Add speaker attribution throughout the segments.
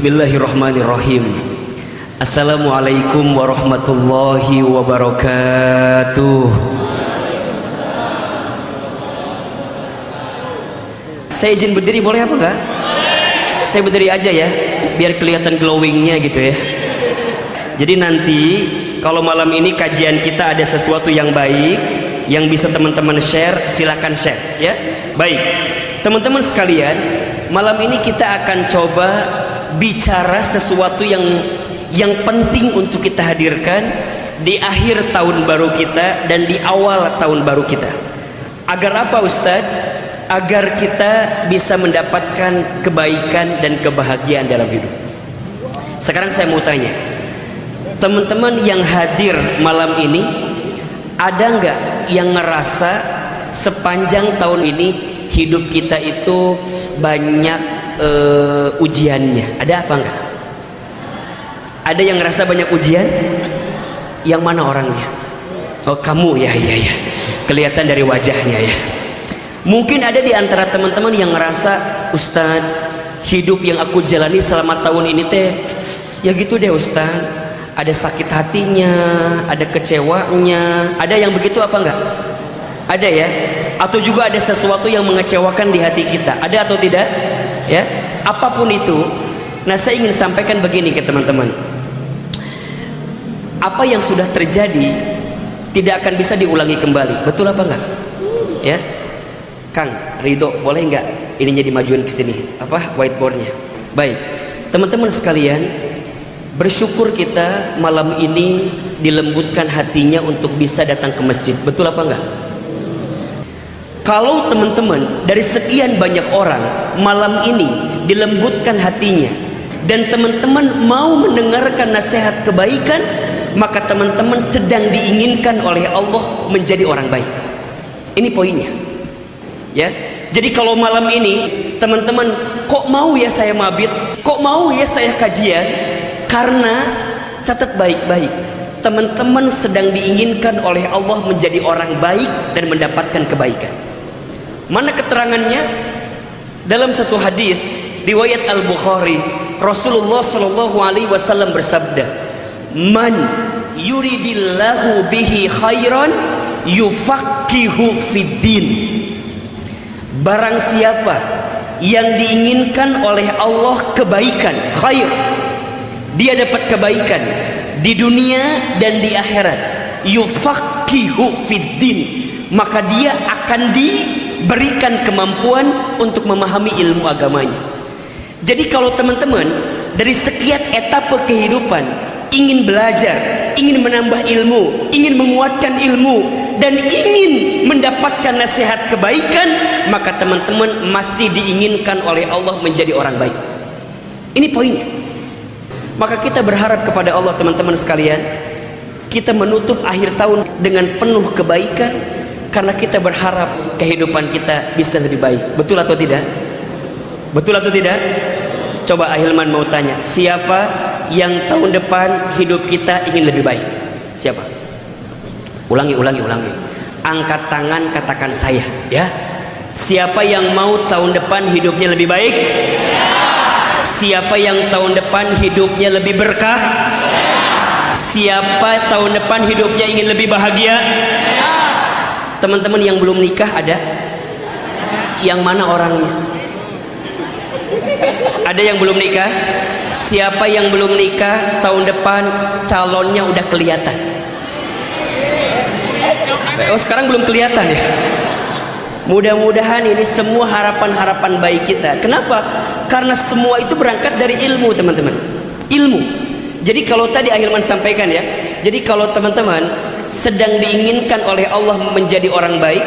Speaker 1: Bismillahirrahmanirrahim. Assalamualaikum warahmatullahi wabarakatuh. Saya izin berdiri boleh apa enggak? Saya berdiri aja ya, biar kelihatan glowingnya gitu ya. Jadi nanti kalau malam ini kajian kita ada sesuatu yang baik yang bisa teman-teman share, silahkan share ya. Baik, teman-teman sekalian, malam ini kita akan coba bicara sesuatu yang penting untuk kita hadirkan di akhir tahun baru kita dan di awal tahun baru kita. Agar apa Ustadz? Agar kita bisa mendapatkan kebaikan dan kebahagiaan dalam hidup. Sekarang saya mau tanya, teman-teman yang hadir malam ini, ada nggak yang ngerasa sepanjang tahun ini hidup kita itu banyak ujiannya? Ada apa enggak? Ada yang ngerasa banyak ujian? Yang mana orangnya? Oh kamu ya, iya ya, kelihatan dari wajahnya ya. Mungkin ada di antara teman-teman yang ngerasa, Ustadz, hidup yang aku jalani selama tahun ini teh ya gitu deh Ustadz, ada sakit hatinya, ada kecewanya. Ada yang begitu apa enggak? Ada ya? Atau juga ada sesuatu yang mengecewakan di hati kita? Ada atau tidak? Ya, apapun itu. Nah, saya ingin sampaikan begini ke teman-teman. Apa yang sudah terjadi tidak akan bisa diulangi kembali. Betul apa enggak? Ya, Kang Ridho, boleh enggak ininya dimajuin ke sini? Apa whiteboardnya? Baik, teman-teman sekalian, bersyukur kita malam ini dilembutkan hatinya untuk bisa datang ke masjid. Betul apa enggak? Kalau teman-teman dari sekian banyak orang malam ini dilembutkan hatinya dan teman-teman mau mendengarkan nasihat kebaikan, maka teman-teman sedang diinginkan oleh Allah menjadi orang baik. Ini poinnya ya. Jadi kalau malam ini teman-teman kok mau ya saya mabit, kok mau ya saya kajian, karena catat baik-baik, teman-teman sedang diinginkan oleh Allah menjadi orang baik dan mendapatkan kebaikan. Mana keterangannya? Dalam satu hadis riwayat Al-Bukhari, Rasulullah Shallallahu Alaihi Wasallam bersabda, "Man yuridillahu bihi khairan yufaqihu fiddin." Barang siapa yang diinginkan oleh Allah kebaikan, khair, dia dapat kebaikan di dunia dan di akhirat. Yufaqihu fiddin, maka dia akan diberikan kemampuan untuk memahami ilmu agamanya. Jadi kalau teman-teman dari sekian etapa kehidupan ingin belajar, ingin menambah ilmu, ingin menguatkan ilmu, dan ingin mendapatkan nasihat kebaikan, maka teman-teman masih diinginkan oleh Allah menjadi orang baik. Ini poinnya. Maka kita berharap kepada Allah, teman-teman sekalian, kita menutup akhir tahun dengan penuh kebaikan, karena kita berharap kehidupan kita bisa lebih baik. Betul atau tidak? Betul atau tidak? Coba Ahilman mau tanya, siapa yang tahun depan hidup kita ingin lebih baik? Siapa? Ulangi. Angkat tangan, katakan saya ya. Siapa yang mau tahun depan hidupnya lebih baik? Siapa yang tahun depan hidupnya lebih berkah? Siapa tahun depan hidupnya ingin lebih bahagia? Teman-teman yang belum nikah ada? Yang mana orangnya? Ada yang belum nikah? Siapa yang belum nikah tahun depan calonnya udah kelihatan? Oh sekarang belum kelihatan ya? Mudah-mudahan ini semua harapan-harapan baik kita. Kenapa? Karena semua itu berangkat dari ilmu, teman-teman. Ilmu. Jadi kalau tadi Ahilman sampaikan ya, jadi kalau teman-teman sedang diinginkan oleh Allah menjadi orang baik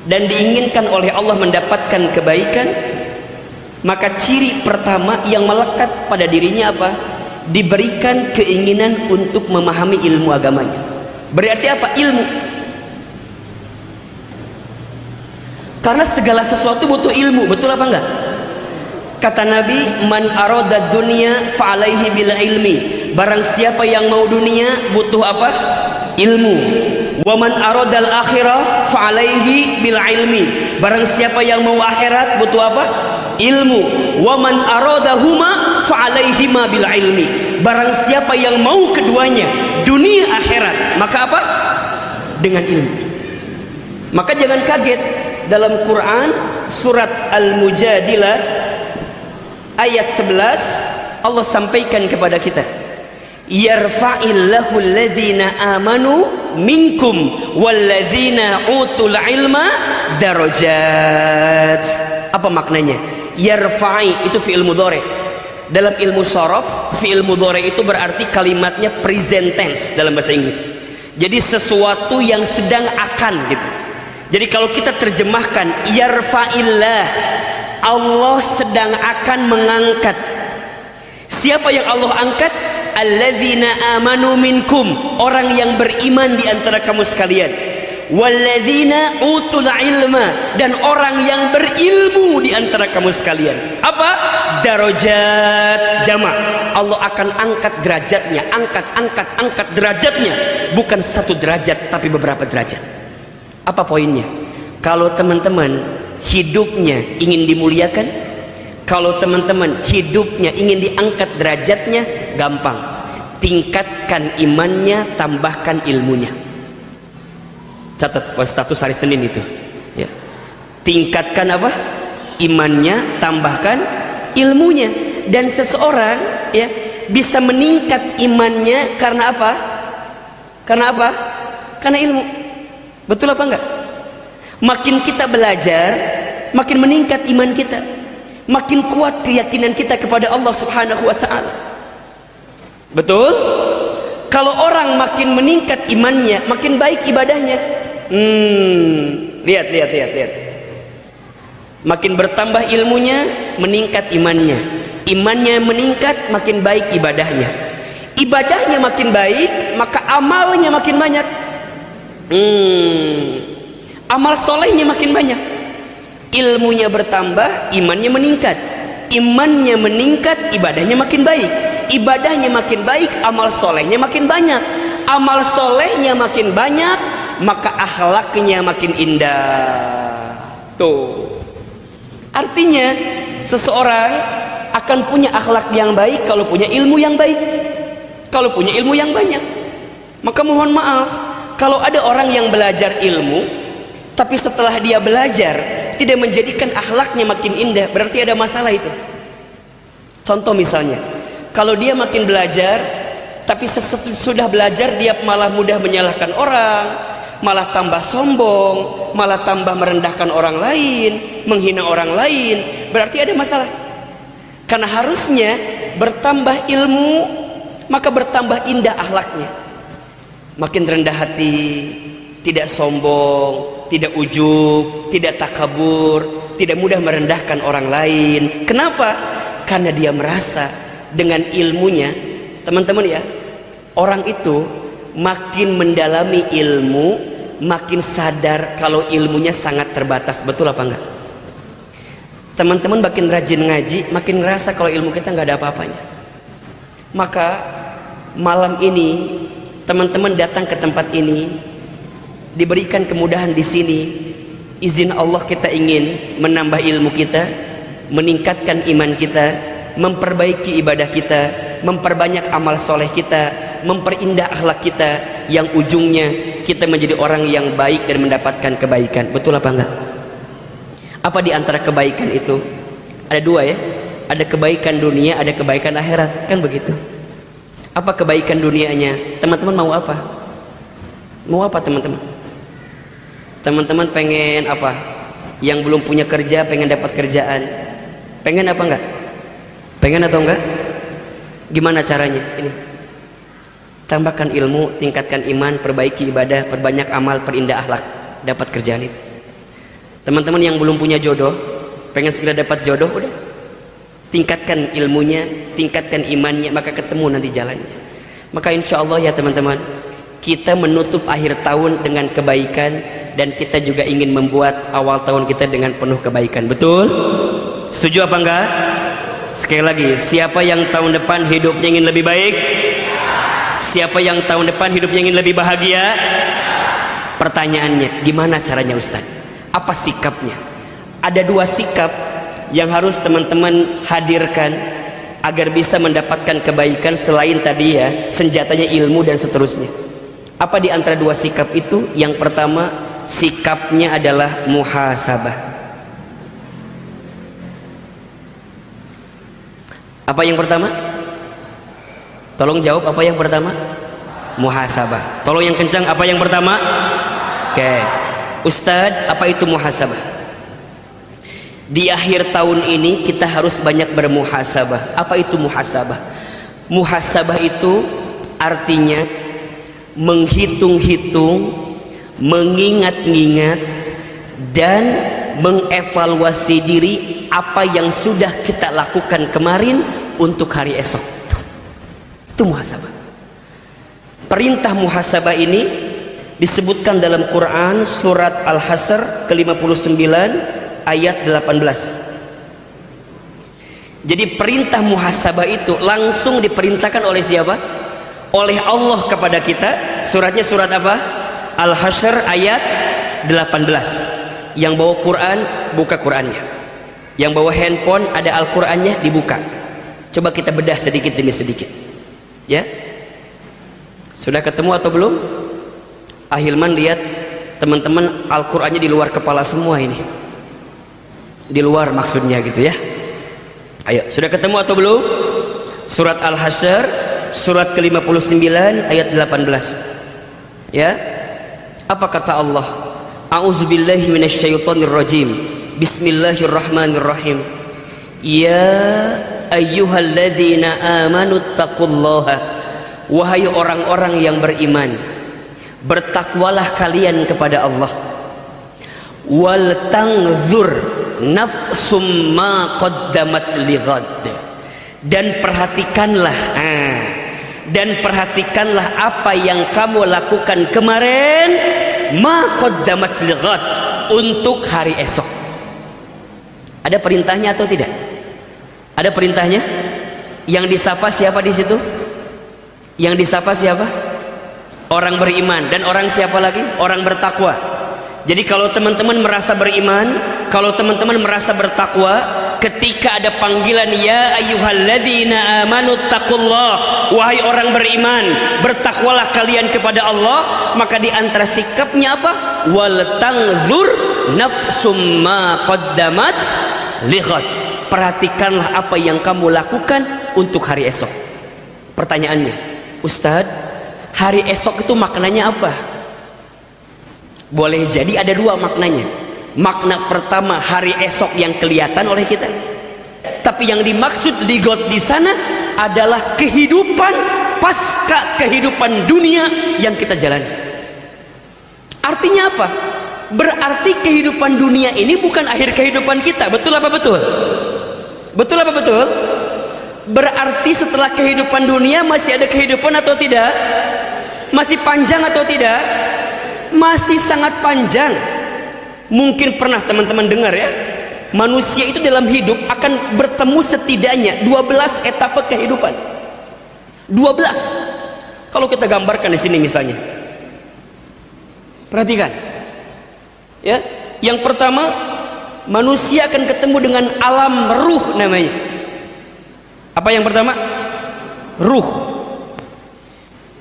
Speaker 1: dan diinginkan oleh Allah mendapatkan kebaikan, maka ciri pertama yang melekat pada dirinya apa? Diberikan keinginan untuk memahami ilmu agamanya. Berarti apa? Ilmu. Karena segala sesuatu butuh ilmu. Betul apa enggak? Kata Nabi, man arada dunya fa'alaihi bil ilmi. Barang siapa yang mau dunia butuh apa? Ilmu. Wa man aradal akhirah fa'alaihi bil ilmi. Barang siapa yang mau akhirat butuh apa? Ilmu. Wa man aradahuma fa'alaihima bil ilmi. Barang siapa yang mau keduanya, dunia akhirat, maka apa? Dengan ilmu. Maka jangan kaget, dalam Quran surat Al-Mujadilah ayat 11 Allah sampaikan kepada kita, yarfa'illahu alladhina amanu minkum walladzina utul ilma darajat. Apa maknanya? Yarfa'i itu fi'il mudhari. Dalam ilmu sharaf, fi'il mudhari itu berarti kalimatnya present tense dalam bahasa Inggris. Jadi sesuatu yang sedang akan gitu. Jadi kalau kita terjemahkan yarfa'illah, Allah sedang akan mengangkat. Siapa yang Allah angkat? Alladzina amanu minkum, orang yang beriman di antara kamu sekalian. Walladzina utul ilma, dan orang yang berilmu di antara kamu sekalian. Apa? Darajat, jamak. Allah akan angkat derajatnya, angkat derajatnya, bukan satu derajat tapi beberapa derajat. Apa poinnya? Kalau teman-teman hidupnya ingin dimuliakan, kalau teman-teman hidupnya ingin diangkat derajatnya, gampang. Tingkatkan imannya, tambahkan ilmunya. Catat status hari Senin itu ya. Tingkatkan apa? Imannya, tambahkan ilmunya. Dan seseorang ya bisa meningkat imannya karena apa? Karena apa? Karena ilmu. Betul apa enggak? Makin kita belajar, makin meningkat iman kita, makin kuat keyakinan kita kepada Allah Subhanahu wa ta'ala. Betul? Kalau orang makin meningkat imannya, makin baik ibadahnya. Lihat. Makin bertambah ilmunya, meningkat imannya. Imannya meningkat, makin baik ibadahnya. Ibadahnya makin baik, maka amalnya makin banyak. Amal solehnya makin banyak. Ilmunya bertambah, imannya meningkat. Imannya meningkat, ibadahnya makin baik. Ibadahnya makin baik, amal solehnya makin banyak. Amal solehnya makin banyak, maka akhlaknya makin indah. Tuh. Artinya seseorang akan punya akhlak yang baik kalau punya ilmu yang baik, kalau punya ilmu yang banyak. Maka mohon maaf, kalau ada orang yang belajar ilmu tapi setelah dia belajar tidak menjadikan akhlaknya makin indah, berarti ada masalah itu. Contoh misalnya, kalau dia makin belajar tapi sesudah belajar dia malah mudah menyalahkan orang, malah tambah sombong, malah tambah merendahkan orang lain, menghina orang lain, berarti ada masalah. Karena harusnya bertambah ilmu, maka bertambah indah akhlaknya. Makin rendah hati, tidak sombong, tidak ujub, tidak takabur, tidak mudah merendahkan orang lain. Kenapa? Karena dia merasa dengan ilmunya, teman-teman ya, orang itu makin mendalami ilmu, makin sadar kalau ilmunya sangat terbatas. Betul apa enggak? Teman-teman makin rajin ngaji, makin ngerasa kalau ilmu kita nggak ada apa-apanya. Maka malam ini teman-teman datang ke tempat ini, diberikan kemudahan di sini. Izin Allah kita ingin menambah ilmu kita, meningkatkan iman kita, memperbaiki ibadah kita, memperbanyak amal soleh kita, memperindah akhlak kita, yang ujungnya kita menjadi orang yang baik dan mendapatkan kebaikan. Betul apa enggak? Apa di antara kebaikan itu? Ada dua ya, ada kebaikan dunia, ada kebaikan akhirat, kan begitu? Apa kebaikan dunianya? Teman-teman mau apa? Mau apa teman-teman? Teman-teman pengen apa? Yang belum punya kerja pengen dapat kerjaan. Pengen apa enggak? Pengen atau enggak? Gimana caranya? Ini. Tambahkan ilmu, tingkatkan iman, perbaiki ibadah, perbanyak amal, perindah akhlak, dapat kerjaan itu. Teman-teman yang belum punya jodoh, pengen segera dapat jodoh, udah tingkatkan ilmunya, tingkatkan imannya, maka ketemu nanti jalannya. Maka insya Allah ya teman-teman, kita menutup akhir tahun dengan kebaikan, dan kita juga ingin membuat awal tahun kita dengan penuh kebaikan. Betul? Setuju apa enggak? Sekali lagi, siapa yang tahun depan hidupnya ingin lebih baik? Siapa yang tahun depan hidupnya ingin lebih bahagia? Pertanyaannya, gimana caranya Ustaz? Apa sikapnya? Ada dua sikap yang harus teman-teman hadirkan agar bisa mendapatkan kebaikan selain tadi ya senjatanya ilmu dan seterusnya. Apa di antara dua sikap itu? Yang pertama, sikapnya adalah muhasabah. Apa yang pertama? Tolong jawab, apa yang pertama? Muhasabah. Tolong yang kencang, apa yang pertama? Oke. Ustadz, apa itu muhasabah? Di akhir tahun ini kita harus banyak bermuhasabah. Apa itu muhasabah? Muhasabah itu artinya menghitung-hitung, mengingat-ingat, dan mengevaluasi diri apa yang sudah kita lakukan kemarin untuk hari esok. Itu muhasabah. Perintah muhasabah ini disebutkan dalam Quran surat Al-Hasr ke-59 ayat 18. Jadi perintah muhasabah itu langsung diperintahkan oleh siapa? Oleh Allah kepada kita. Suratnya surat apa? Al-Hasr ayat 18. Yang bawa Quran, buka Qurannya. Yang bawa handphone, ada Al-Qurannya, dibuka. Coba kita bedah sedikit demi sedikit. Ya, sudah ketemu atau belum? Ahilman lihat teman-teman, Al-Qurannya di luar kepala semua ini. Di luar maksudnya gitu ya. Ayo, sudah ketemu atau belum? Surat Al-Hasr surat ke-59 ayat 18. Ya. Apa kata Allah? A'udzubillahi minasyaitonirrajim. Bismillahirrahmanirrahim. Ya ayyuhalladzina amanu taqullaha. Wahai orang-orang yang beriman, bertakwalah kalian kepada Allah. Wal tanzur nafsum ma qaddamat lighad. Dan perhatikanlah apa yang kamu lakukan kemarin, ma qaddamat lighad, untuk hari esok. Ada perintahnya atau tidak? Ada perintahnya? Yang disapa siapa di situ? Yang disapa siapa? Orang beriman. Dan orang siapa lagi? Orang bertakwa. Jadi kalau teman-teman merasa beriman, kalau teman-teman merasa bertakwa, ketika ada panggilan ya ayyuhalladzina amanu taqullah, wahai orang beriman, bertakwalah kalian kepada Allah, maka di antara sikapnya apa? Wal tanzur nafsum ma qaddamat lighad. Perhatikanlah apa yang kamu lakukan untuk hari esok. Pertanyaannya, Ustadz, hari esok itu maknanya apa? Boleh jadi ada dua maknanya. Makna pertama, hari esok yang kelihatan oleh kita. Tapi yang dimaksud lighad di sana adalah kehidupan pasca kehidupan dunia yang kita jalani. Artinya apa? Berarti kehidupan dunia ini bukan akhir kehidupan kita. Betul apa betul? Betul apa betul? Berarti setelah kehidupan dunia masih ada kehidupan atau tidak? Masih panjang atau tidak? Masih sangat panjang. Mungkin pernah teman-teman dengar ya, manusia itu dalam hidup akan bertemu setidaknya 12 etapa kehidupan. 12. Kalau kita gambarkan di sini misalnya. Perhatikan. Ya, yang pertama, manusia akan ketemu dengan alam ruh namanya. Apa yang pertama? Ruh.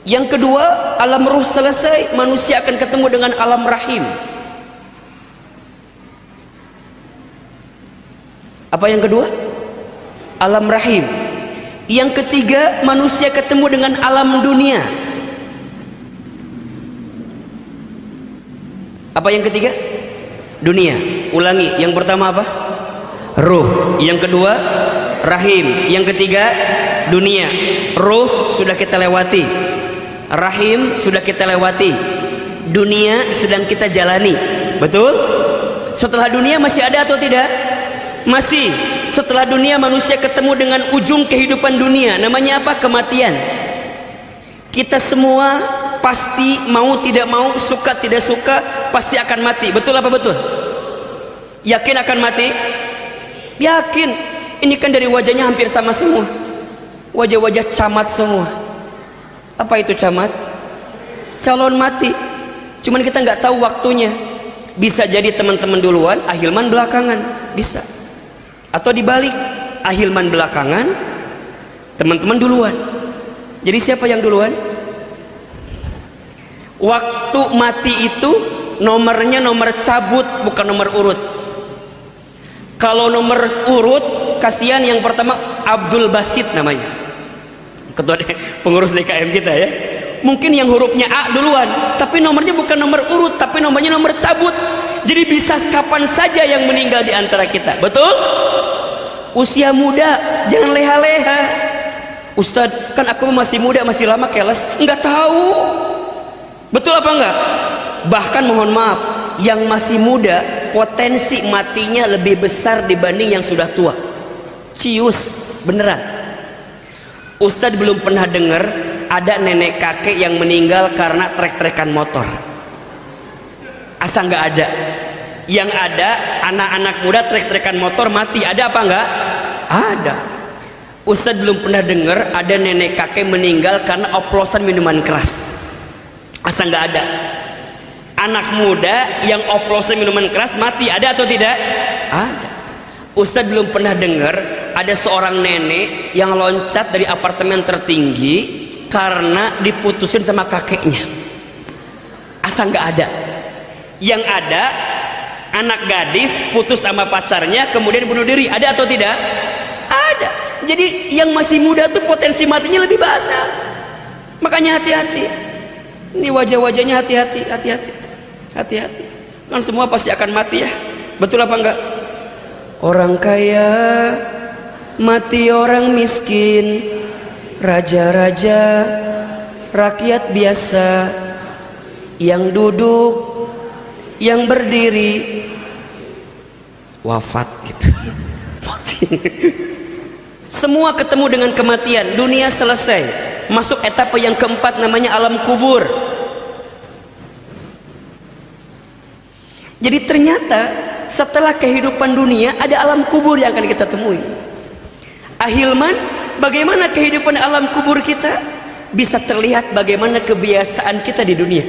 Speaker 1: Yang kedua, alam ruh selesai, manusia akan ketemu dengan alam rahim. Apa yang kedua? Alam rahim. Yang ketiga, manusia ketemu dengan alam dunia. Apa yang ketiga? Dunia. Ulangi, yang pertama apa? Ruh. Yang kedua rahim. Yang ketiga dunia. Ruh sudah kita lewati, rahim sudah kita lewati, dunia sedang kita jalani. Betul? Setelah dunia masih ada atau tidak? Masih. Setelah dunia manusia ketemu dengan ujung kehidupan dunia. Namanya apa? Kematian. Kita semua pasti mau tidak mau, suka tidak suka, pasti akan mati. Betul apa betul? Yakin akan mati? Yakin. Ini kan dari wajahnya hampir sama semua. Wajah-wajah camat semua. Apa itu camat? Calon mati. Cuman kita nggak tahu waktunya. Bisa jadi teman-teman duluan, Ahilman belakangan. Bisa. Atau dibalik, Ahilman belakangan, Teman-teman duluan. Jadi siapa yang duluan? Waktu mati itu nomornya nomor cabut, bukan nomor urut. Kalau nomor urut, kasihan yang pertama Abdul Basit namanya, ketua pengurus DKM kita ya. Mungkin yang hurufnya A duluan, tapi nomornya bukan nomor urut, tapi nomornya nomor cabut. Jadi bisa kapan saja yang meninggal di antara kita. Betul? Usia muda, jangan leha-leha. Ustadz, kan aku masih muda, masih lama, keles. Enggak tahu. Betul apa enggak? Bahkan mohon maaf, yang masih muda potensi matinya lebih besar dibanding yang sudah tua. Cius, beneran. Ustadz belum pernah dengar ada nenek kakek yang meninggal karena trek-trekan motor. Asa nggak ada. Yang ada anak-anak muda trek-trekan motor mati. Ada apa enggak? Ada. Ustadz belum pernah dengar ada nenek kakek meninggal karena oplosan minuman keras. Asa nggak ada. Anak muda yang oplosan minuman keras mati. Ada atau tidak? Ada. Ustadz belum pernah dengar ada seorang nenek yang loncat dari apartemen tertinggi karena diputusin sama kakeknya. Asa nggak ada. Yang ada anak gadis putus sama pacarnya kemudian bunuh diri. Ada atau tidak? Ada. Jadi yang masih muda tuh potensi matinya lebih basah. Makanya hati-hati. Ini wajah-wajahnya hati-hati, hati-hati, hati-hati. Kan semua pasti akan mati ya. Betul apa enggak? Orang kaya mati, orang miskin, raja-raja, rakyat biasa, yang duduk, yang berdiri, wafat gitu. Mati. Semua ketemu dengan kematian. Dunia selesai. Masuk etapa yang keempat namanya alam kubur. Jadi ternyata setelah kehidupan dunia ada alam kubur yang akan kita temui. Ahilman, bagaimana kehidupan alam kubur kita? Bisa terlihat bagaimana kebiasaan kita di dunia.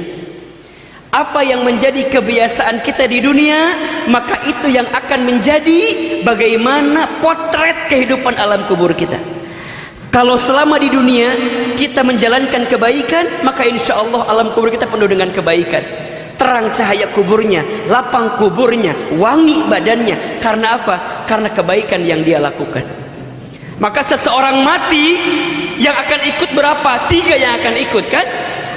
Speaker 1: Apa yang menjadi kebiasaan kita di dunia, maka itu yang akan menjadi bagaimana potret kehidupan alam kubur kita. Kalau selama di dunia kita menjalankan kebaikan, maka insya Allah alam kubur kita penuh dengan kebaikan. Terang cahaya kuburnya, lapang kuburnya, wangi badannya. Karena apa? Karena kebaikan yang dia lakukan. Maka seseorang mati yang akan ikut berapa? 3 yang akan ikut kan?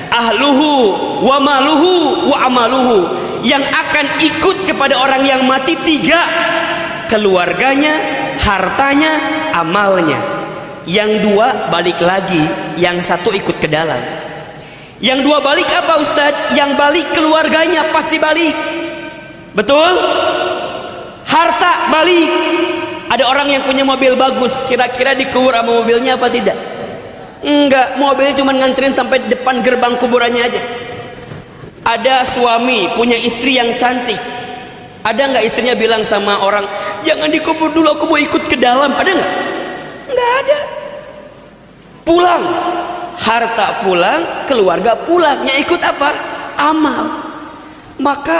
Speaker 1: Ahluhu wa maluhu wa amaluhu. Yang akan ikut kepada orang yang mati 3: keluarganya, hartanya, amalnya. Yang 2 balik lagi, yang 1 ikut ke dalam. Yang 2 balik apa Ustadz? Yang balik keluarganya pasti balik. Betul? Harta balik. Ada orang yang punya mobil bagus, kira-kira dikubur sama mobilnya apa tidak? Enggak, mobilnya cuma nganterin sampai depan gerbang kuburannya aja. Ada suami punya istri yang cantik. Ada nggak istrinya bilang sama orang, jangan dikubur dulu, aku mau ikut ke dalam? Ada nggak? Nggak ada. Pulang, harta pulang, keluarga pulang. Yang ikut apa? Amal. Maka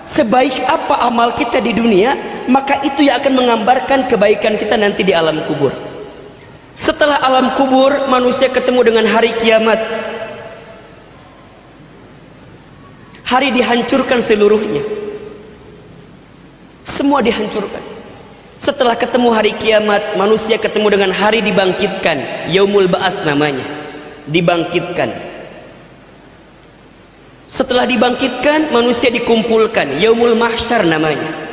Speaker 1: sebaik apa amal kita di dunia, maka itu yang akan menggambarkan kebaikan kita nanti di alam kubur. Setelah alam kubur, manusia ketemu dengan hari kiamat. Hari dihancurkan seluruhnya. Semua dihancurkan. Setelah ketemu hari kiamat, manusia ketemu dengan hari dibangkitkan. Yaumul Ba'ats namanya. Dibangkitkan. Setelah dibangkitkan, manusia dikumpulkan. Yaumul Mahsyar namanya.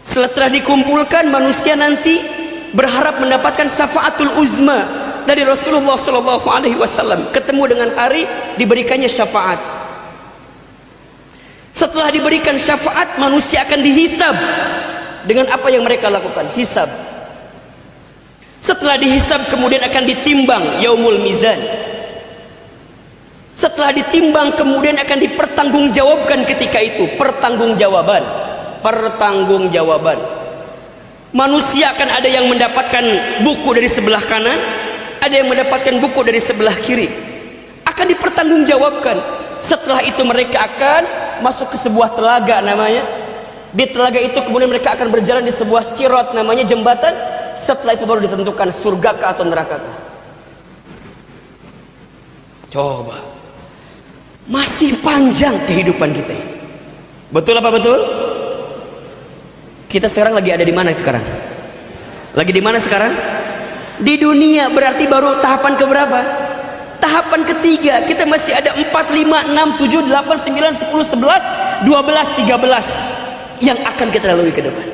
Speaker 1: Setelah dikumpulkan, manusia nanti berharap mendapatkan syafaatul uzma dari Rasulullah SAW. Ketemu dengan hari, diberikannya syafaat. Setelah diberikan syafaat, manusia akan dihisab dengan apa yang mereka lakukan. Hisab. Setelah dihisab, kemudian akan ditimbang. Yaumul Mizan. Setelah ditimbang, kemudian akan dipertanggungjawabkan ketika itu. Pertanggungjawaban. Pertanggungjawaban. Manusia akan ada yang mendapatkan buku dari sebelah kanan, ada yang mendapatkan buku dari sebelah kiri. Akan dipertanggungjawabkan. Setelah itu mereka akan masuk ke sebuah telaga namanya Di telaga itu kemudian mereka akan berjalan di sebuah sirat, namanya jembatan. Setelah itu baru ditentukan surga atau neraka. Coba, masih panjang kehidupan kita ini. Betul apa betul? Kita sekarang lagi ada di mana sekarang? Lagi di mana sekarang? Di dunia. Berarti baru tahapan keberapa? Tahapan ketiga. Kita masih ada 4, 5, 6, 7, 8, 9, 10, 11, 12, 13 yang akan kita lalui ke depan.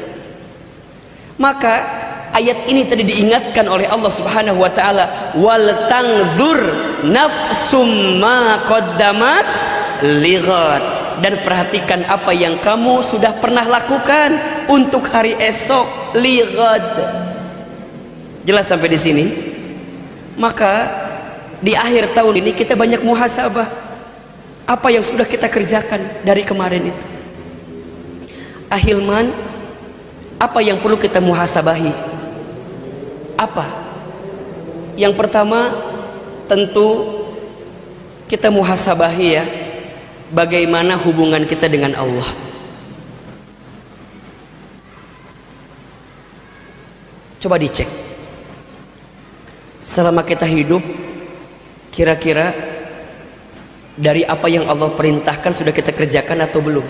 Speaker 1: Maka ayat ini tadi diingatkan oleh Allah Subhanahu wa taala, wal tangzur nafsum ma qaddamat lighad, dan perhatikan apa yang kamu sudah pernah lakukan untuk hari esok, lighad. Jelas sampai di sini? Maka di akhir tahun ini kita banyak muhasabah. Apa yang sudah kita kerjakan dari kemarin itu? Ahilman, apa yang perlu kita muhasabahi? Apa? Yang pertama, tentu kita muhasabahi ya, bagaimana hubungan kita dengan Allah. Coba dicek, selama kita hidup, kira-kira dari apa yang Allah perintahkan sudah kita kerjakan atau belum?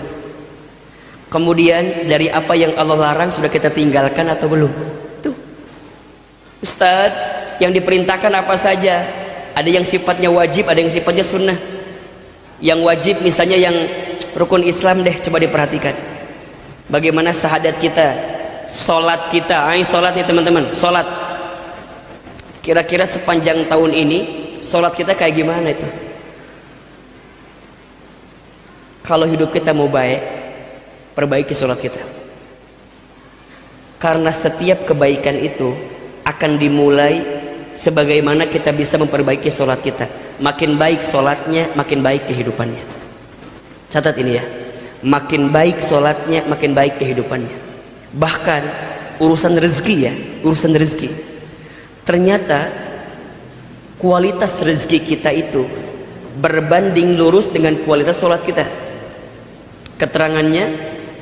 Speaker 1: Kemudian dari apa yang Allah larang sudah kita tinggalkan atau belum? Tuh, Ustadz, yang diperintahkan apa saja? Ada yang sifatnya wajib, ada yang sifatnya sunnah. Yang wajib misalnya yang rukun Islam deh, coba diperhatikan. Bagaimana syahadat kita, sholat kita, sholat nih teman-teman, sholat. Kira-kira sepanjang tahun ini, sholat kita kayak gimana itu? Kalau hidup kita mau baik, perbaiki sholat kita. Karena setiap kebaikan itu akan dimulai sebagaimana kita bisa memperbaiki sholat kita. Makin baik sholatnya, makin baik kehidupannya. Catat ini ya, makin baik sholatnya, makin baik kehidupannya. Bahkan urusan rezeki ya, urusan rezeki, ternyata kualitas rezeki kita itu berbanding lurus dengan kualitas sholat kita. Keterangannya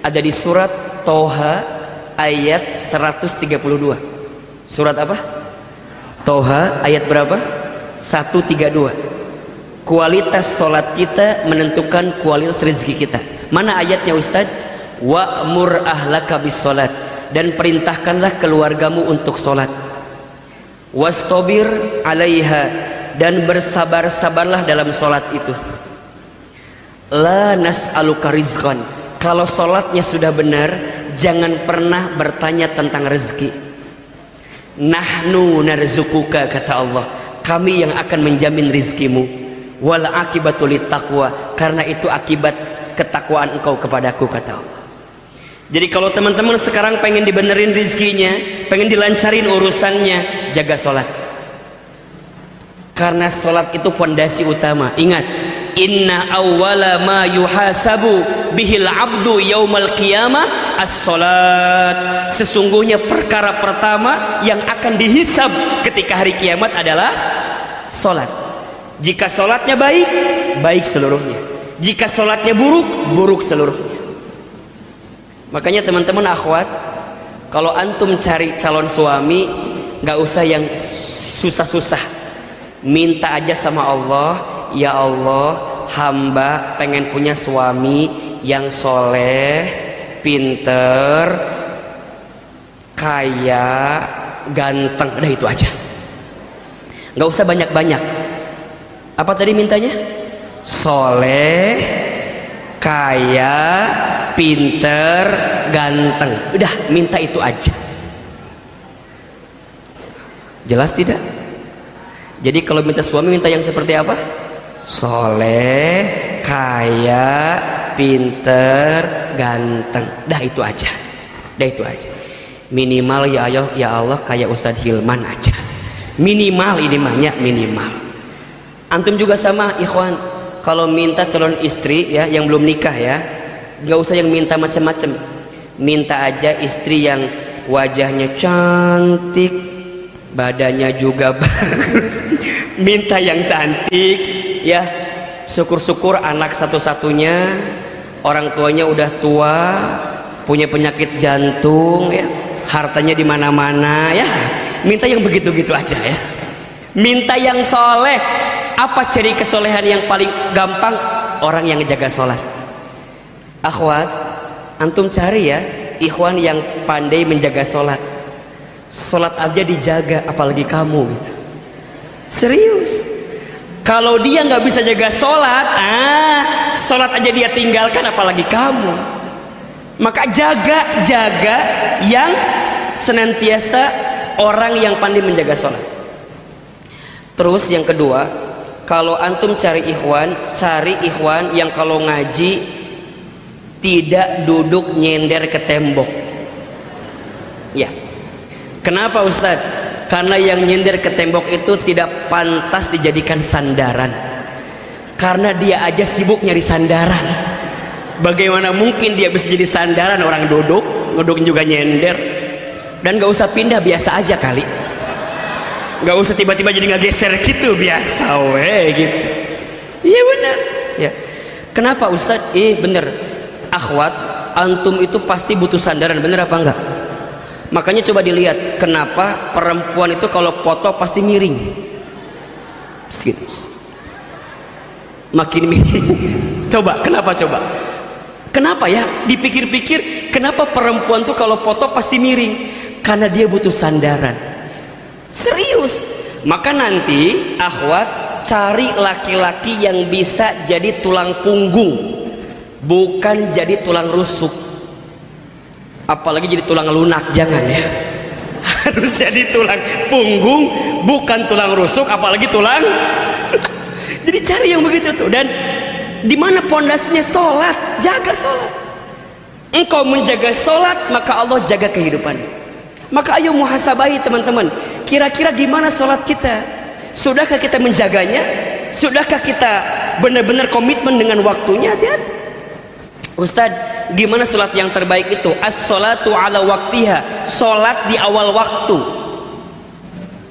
Speaker 1: ada di surat Toha ayat 132. Surat apa? Toha ayat berapa? 132. Kualitas sholat kita menentukan kualitas rezeki kita. Mana ayatnya Ustaz? Wa'mur ahlaka bis sholat, dan perintahkanlah keluargamu untuk sholat. Wastabir alaiha, dan bersabar-sabarlah dalam sholat itu. La nas'aluka rizqan, kalau sholatnya sudah benar, jangan pernah bertanya tentang rezeki. Nahnu narzukuka, kata Allah, kami yang akan menjamin rizkimu. Wal akibatu littaqwa, karena itu akibat ketakwaan engkau kepadaku, kata Allah. Jadi kalau teman-teman sekarang pengen dibenerin rizkinya, pengen dilancarin urusannya, jaga sholat. Karena sholat itu fondasi utama. Ingat, inna awwala ma yuhasabu bihil abdu yaumal qiyamah as-sholat. Sesungguhnya perkara pertama yang akan dihisab ketika hari kiamat adalah sholat. Jika sholatnya baik, baik seluruhnya. Jika sholatnya buruk, buruk seluruhnya. Makanya teman-teman akhwat, kalau antum cari calon suami, gak usah yang susah-susah. Minta aja sama Allah, ya Allah, hamba pengen punya suami yang soleh, pinter, kaya, ganteng. Udah itu aja, nggak usah banyak-banyak. Apa tadi mintanya? Soleh, kaya, pinter, ganteng. Udah, minta itu aja. Jelas tidak? Jadi kalau minta suami, minta yang seperti apa? Soleh, kaya, pinter, ganteng. Dah itu aja. Dah itu aja. Minimal ya Allah kayak Ustadz Hilman aja. Minimal ini banyak, minimal. Antum juga sama ikhwan. Kalau minta calon istri ya yang belum nikah ya, nggak usah yang minta macam-macam. Minta aja istri yang wajahnya cantik, badannya juga bagus. Minta yang cantik ya. Syukur-syukur anak satu-satunya, orang tuanya udah tua, punya penyakit jantung ya, hartanya di mana-mana ya, minta yang begitu-gitu aja ya. Minta yang soleh. Apa ciri kesolehan yang paling gampang? Orang yang jaga sholat. Akhwat, antum cari ya ikhwan yang pandai menjaga sholat. Sholat aja dijaga, apalagi kamu gitu. Serius. Kalau dia nggak bisa jaga sholat, sholat aja dia tinggalkan, apalagi kamu. Maka jaga yang senantiasa orang yang pandai menjaga sholat. Terus yang kedua, kalau antum cari ikhwan yang kalau ngaji tidak duduk nyender ke tembok. Ya. Kenapa Ustaz? Karena yang nyender ke tembok itu tidak pantas dijadikan sandaran. Karena dia aja sibuk nyari sandaran. Bagaimana mungkin dia bisa jadi sandaran orang duduk juga nyender? Dan gak usah pindah, biasa aja kali. Gak usah tiba-tiba jadi nggak geser gitu, biasa gitu. Iya benar ya. Kenapa Ustaz? Bener akhwat, antum itu pasti butuh sandaran, bener apa enggak? Makanya coba dilihat kenapa perempuan itu kalau foto pasti miring gitu. Makin miring. Kenapa ya? Dipikir-pikir kenapa perempuan tuh kalau foto pasti miring? Karena dia butuh sandaran. Serius. Maka nanti akhwat cari laki-laki yang bisa jadi tulang punggung, bukan jadi tulang rusuk. Apalagi jadi tulang lunak, jangan ya. Harus jadi tulang punggung, bukan tulang rusuk, apalagi tulang. Jadi cari yang begitu tuh. Dan di mana pondasinya? Sholat. Jaga sholat. Engkau menjaga sholat, maka Allah jaga kehidupan. Maka ayo muhasabahi teman-teman, kira-kira gimana sholat kita? Sudahkah kita menjaganya? Sudahkah kita benar-benar komitmen dengan waktunya? Hati-hati. Ustaz, gimana sholat yang terbaik itu? As-sholatu ala waktiha, sholat di awal waktu.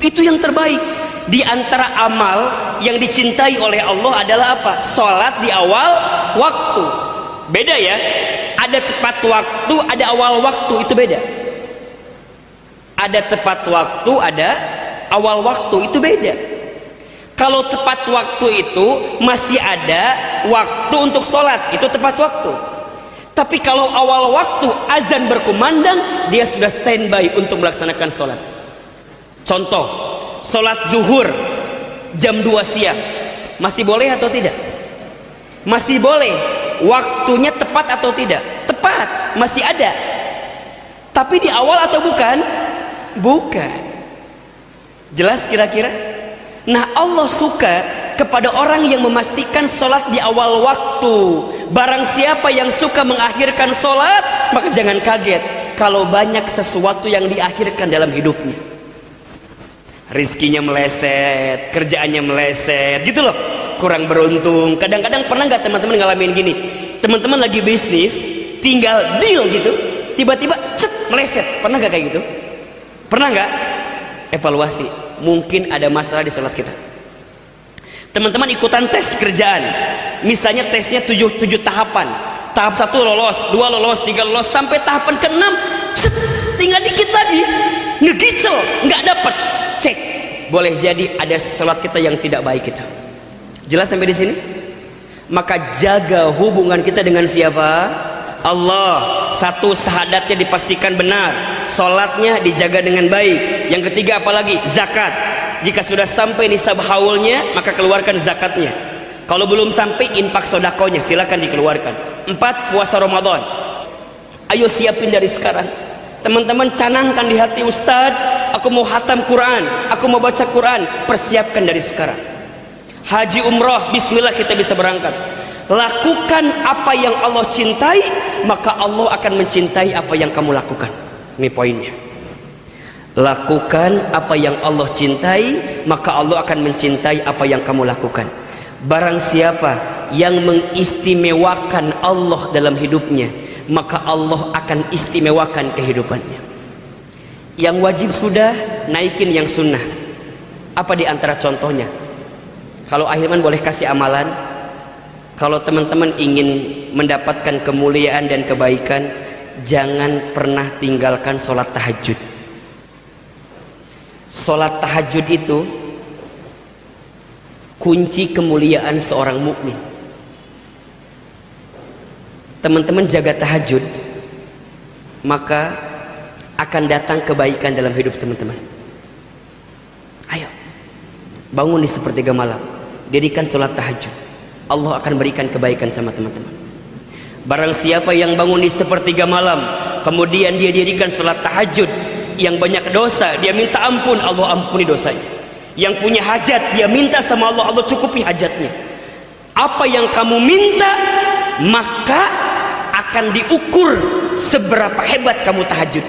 Speaker 1: Itu yang terbaik. Di antara amal yang dicintai oleh Allah adalah apa? Sholat di awal waktu. Beda ya, ada tepat waktu, ada awal waktu, itu beda. Ada tepat waktu, ada awal waktu, itu beda. Kalau tepat waktu itu masih ada waktu untuk sholat, itu tepat waktu. Tapi kalau awal waktu azan berkumandang, dia sudah standby untuk melaksanakan sholat. Contoh, sholat zuhur jam 2 siang, masih boleh atau tidak? Masih boleh. Waktunya tepat atau tidak? Tepat, masih ada. Tapi di awal atau bukan? Bukan. Jelas kira-kira? Nah, Allah suka kepada orang yang memastikan sholat di awal waktu. Barang siapa yang suka mengakhirkan sholat, maka jangan kaget kalau banyak sesuatu yang diakhirkan dalam hidupnya. Rizkinya meleset, kerjaannya meleset, gitu loh. Kurang beruntung. Kadang-kadang pernah nggak teman-teman ngalamin gini? Teman-teman lagi bisnis, tinggal deal gitu, tiba-tiba meleset. Pernah nggak kayak gitu? Pernah nggak? Evaluasi, mungkin ada masalah di sholat kita. Teman-teman ikutan tes kerjaan, misalnya tesnya 7 tahapan. Tahap 1 lolos, 2 lolos, 3 lolos, sampai tahapan ke-6 tinggal dikit lagi, ngegicel, nggak dapet. Cek, boleh jadi ada sholat kita yang tidak baik itu. Jelas sampai di sini? Maka jaga hubungan kita dengan siapa? Allah. Satu, sahadatnya dipastikan benar, sholatnya dijaga dengan baik. Yang ketiga apalagi? Zakat. Jika sudah sampai nisab haulnya, maka keluarkan zakatnya. Kalau belum sampai, infak sodakonya silakan dikeluarkan. 4, puasa Ramadan. Ayo siapin dari sekarang. Teman-teman canangkan di hati, Ustaz, aku mau hatam Quran, aku mau baca Quran. Persiapkan dari sekarang. Haji umroh, bismillah kita bisa berangkat. Lakukan apa yang Allah cintai, maka Allah akan mencintai apa yang kamu lakukan. Ini poinnya. Lakukan apa yang Allah cintai, maka Allah akan mencintai apa yang kamu lakukan. Barang siapa yang mengistimewakan Allah dalam hidupnya, maka Allah akan istimewakan kehidupannya. Yang wajib sudah, naikin yang sunnah. Apa di antara contohnya? Kalau Ahilman boleh kasih amalan. Kalau teman-teman ingin mendapatkan kemuliaan dan kebaikan, jangan pernah tinggalkan sholat tahajud. Sholat tahajud itu kunci kemuliaan seorang mukmin. Teman-teman jaga tahajud, maka akan datang kebaikan dalam hidup teman-teman. Ayo, bangun di sepertiga malam, jadikan sholat tahajud. Allah akan berikan kebaikan sama teman-teman. Barang siapa yang bangun di sepertiga malam, kemudian dia dirikan sholat tahajud, yang banyak dosa, dia minta ampun, Allah ampuni dosanya. Yang punya hajat, dia minta sama Allah, Allah cukupi hajatnya. Apa yang kamu minta, maka akan diukur seberapa hebat kamu tahajud.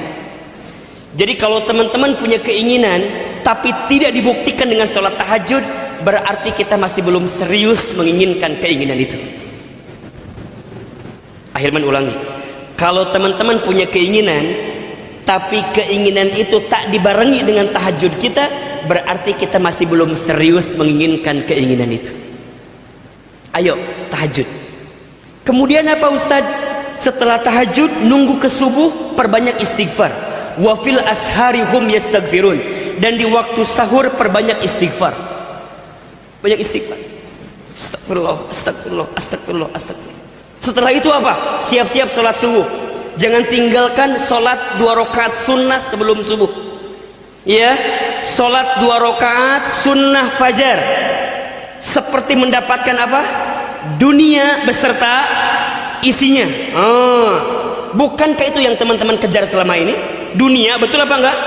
Speaker 1: Jadi kalau teman-teman punya keinginan tapi tidak dibuktikan dengan sholat tahajud, berarti kita masih belum serius menginginkan keinginan itu. Ahilman ulangi, kalau teman-teman punya keinginan tapi keinginan itu tak dibarengi dengan tahajud kita, berarti kita masih belum serius menginginkan keinginan itu. Ayo tahajud. Kemudian apa Ustaz? Setelah tahajud nunggu ke subuh, perbanyak istighfar. Wa fil ashari hum yastaghfirun. Dan di waktu sahur perbanyak istighfar. Banyak istighfar. Astagfirullah, astagfirullah, astagfirullah, astagfirullah. Setelah itu apa? Siap-siap sholat subuh. Jangan tinggalkan sholat 2 rakaat sunnah sebelum subuh. Ya, sholat 2 rakaat sunnah fajar. Seperti mendapatkan apa? Dunia beserta isinya. Bukankah itu yang teman-teman kejar selama ini? Dunia, betul apa enggak?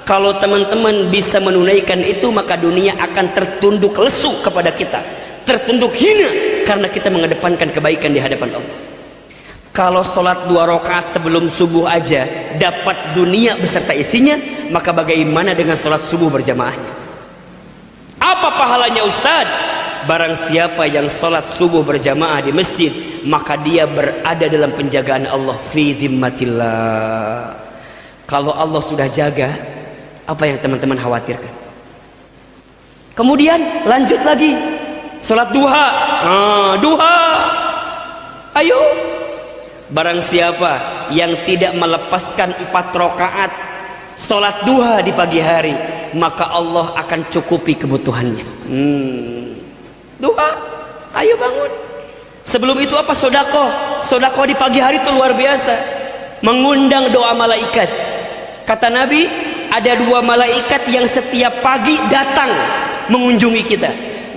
Speaker 1: Kalau teman-teman bisa menunaikan itu, maka dunia akan tertunduk lesu kepada kita, tertunduk hina, karena kita mengedepankan kebaikan di hadapan Allah. Kalau sholat 2 rakaat sebelum subuh aja dapat dunia beserta isinya, maka bagaimana dengan sholat subuh berjamaahnya? Apa pahalanya Ustaz? Barang siapa yang sholat subuh berjamaah di masjid, maka dia berada dalam penjagaan Allah, fi dhimmatillah. Kalau Allah sudah jaga, apa yang teman-teman khawatirkan? Kemudian lanjut lagi, sholat duha. Duha, ayo. Barang siapa yang tidak melepaskan 4 rakaat sholat duha di pagi hari, maka Allah akan cukupi kebutuhannya. Duha, ayo bangun. Sebelum itu apa? Sodako. Sodako di pagi hari itu luar biasa, mengundang doa malaikat. Kata Nabi, ada 2 malaikat yang setiap pagi datang mengunjungi kita.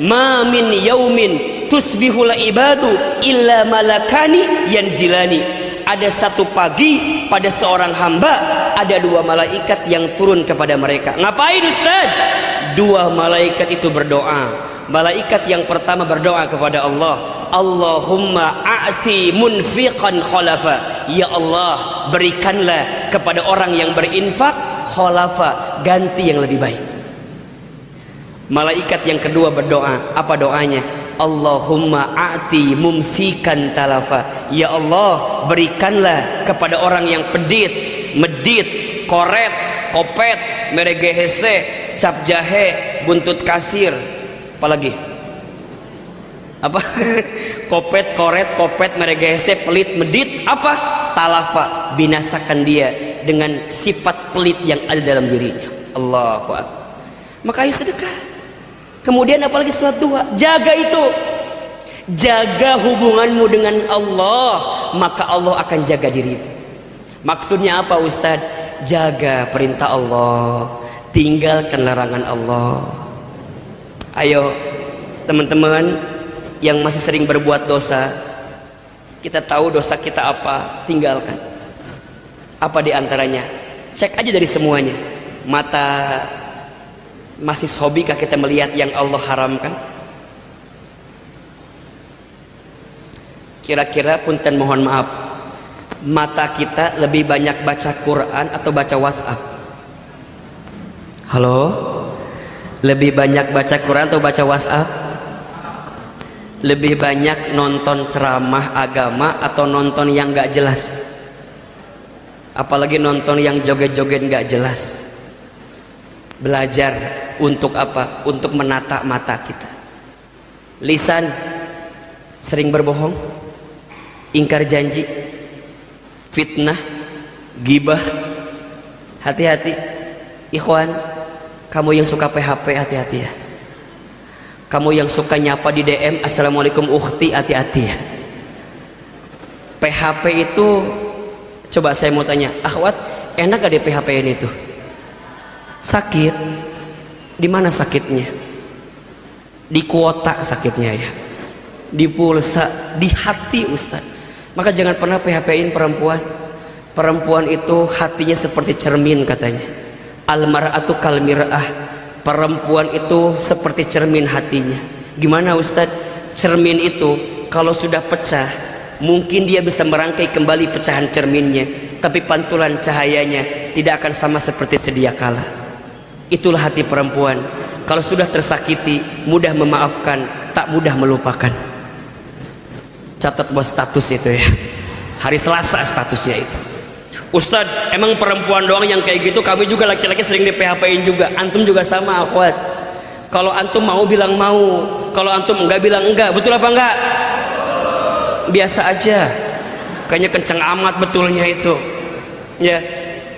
Speaker 1: Ma min yaumin tusbihul ibadu illa malakani yanzilani. Ada satu pagi pada seorang hamba, ada 2 malaikat yang turun kepada mereka. Ngapain Ustaz? 2 malaikat itu berdoa. Malaikat yang pertama berdoa kepada Allah, Allahumma a'ti munfiqan khalafa. Ya Allah, berikanlah kepada orang yang berinfak khalafa, ganti yang lebih baik. Malaikat yang kedua berdoa, apa doanya? Allahumma a'ti mumsikan talafa. Ya Allah, berikanlah kepada orang yang pedit, medit, koret, kopet, meregehese, cap jahe, buntut kasir. Apalagi? Apa? Kopet, koret, kopet, meregehese, pelit, medit, apa? Talafa, binasakan dia dengan sifat pelit yang ada dalam dirinya. Allahu Akbar. Maka ayo sedekah. Kemudian apalagi sholat duha, jaga itu. Jaga hubunganmu dengan Allah, maka Allah akan jaga dirimu. Maksudnya apa Ustaz? Jaga perintah Allah, tinggalkan larangan Allah. Ayo teman-teman yang masih sering berbuat dosa, kita tahu dosa kita apa, tinggalkan. Apa diantaranya? Cek aja dari semuanya. Mata, masih hobikah kita melihat yang Allah haramkan? Kira-kira punten mohon maaf, mata kita lebih banyak baca Quran atau baca WhatsApp? Halo? Lebih banyak baca Quran atau baca WhatsApp? Lebih banyak nonton ceramah agama atau nonton yang gak jelas? Apalagi nonton yang joget-joget gak jelas. Belajar untuk apa? Untuk menata mata kita. Lisan sering berbohong, ingkar janji, fitnah, gibah. Hati-hati ikhwan, kamu yang suka PHP hati-hati ya. Kamu yang suka nyapa di DM assalamualaikum ukhti, hati-hati ya. PHP itu, coba saya mau tanya, akhwat, enak gak di PHP ini tuh? Sakit? Di mana sakitnya? Di kuota sakitnya ya, di pulsa, di hati Ustaz. Maka jangan pernah PHP-in perempuan. Perempuan itu hatinya seperti cermin katanya. Al-mar'atu kal mir'ah. Perempuan itu seperti cermin hatinya. Gimana Ustaz? Cermin itu kalau sudah pecah, mungkin dia bisa merangkai kembali pecahan cerminnya, tapi pantulan cahayanya tidak akan sama seperti sedia kala. Itulah hati perempuan. Kalau sudah tersakiti, mudah memaafkan, tak mudah melupakan. Catat buat status itu ya. Hari Selasa statusnya itu. Ustadz, emang perempuan doang yang kayak gitu? Kami juga laki-laki sering di PHP-in juga. Antum juga sama akhwat. Kalau antum mau bilang mau, kalau antum enggak bilang enggak. Betul apa enggak? Biasa aja. Kayaknya kenceng amat betulnya itu. Ya.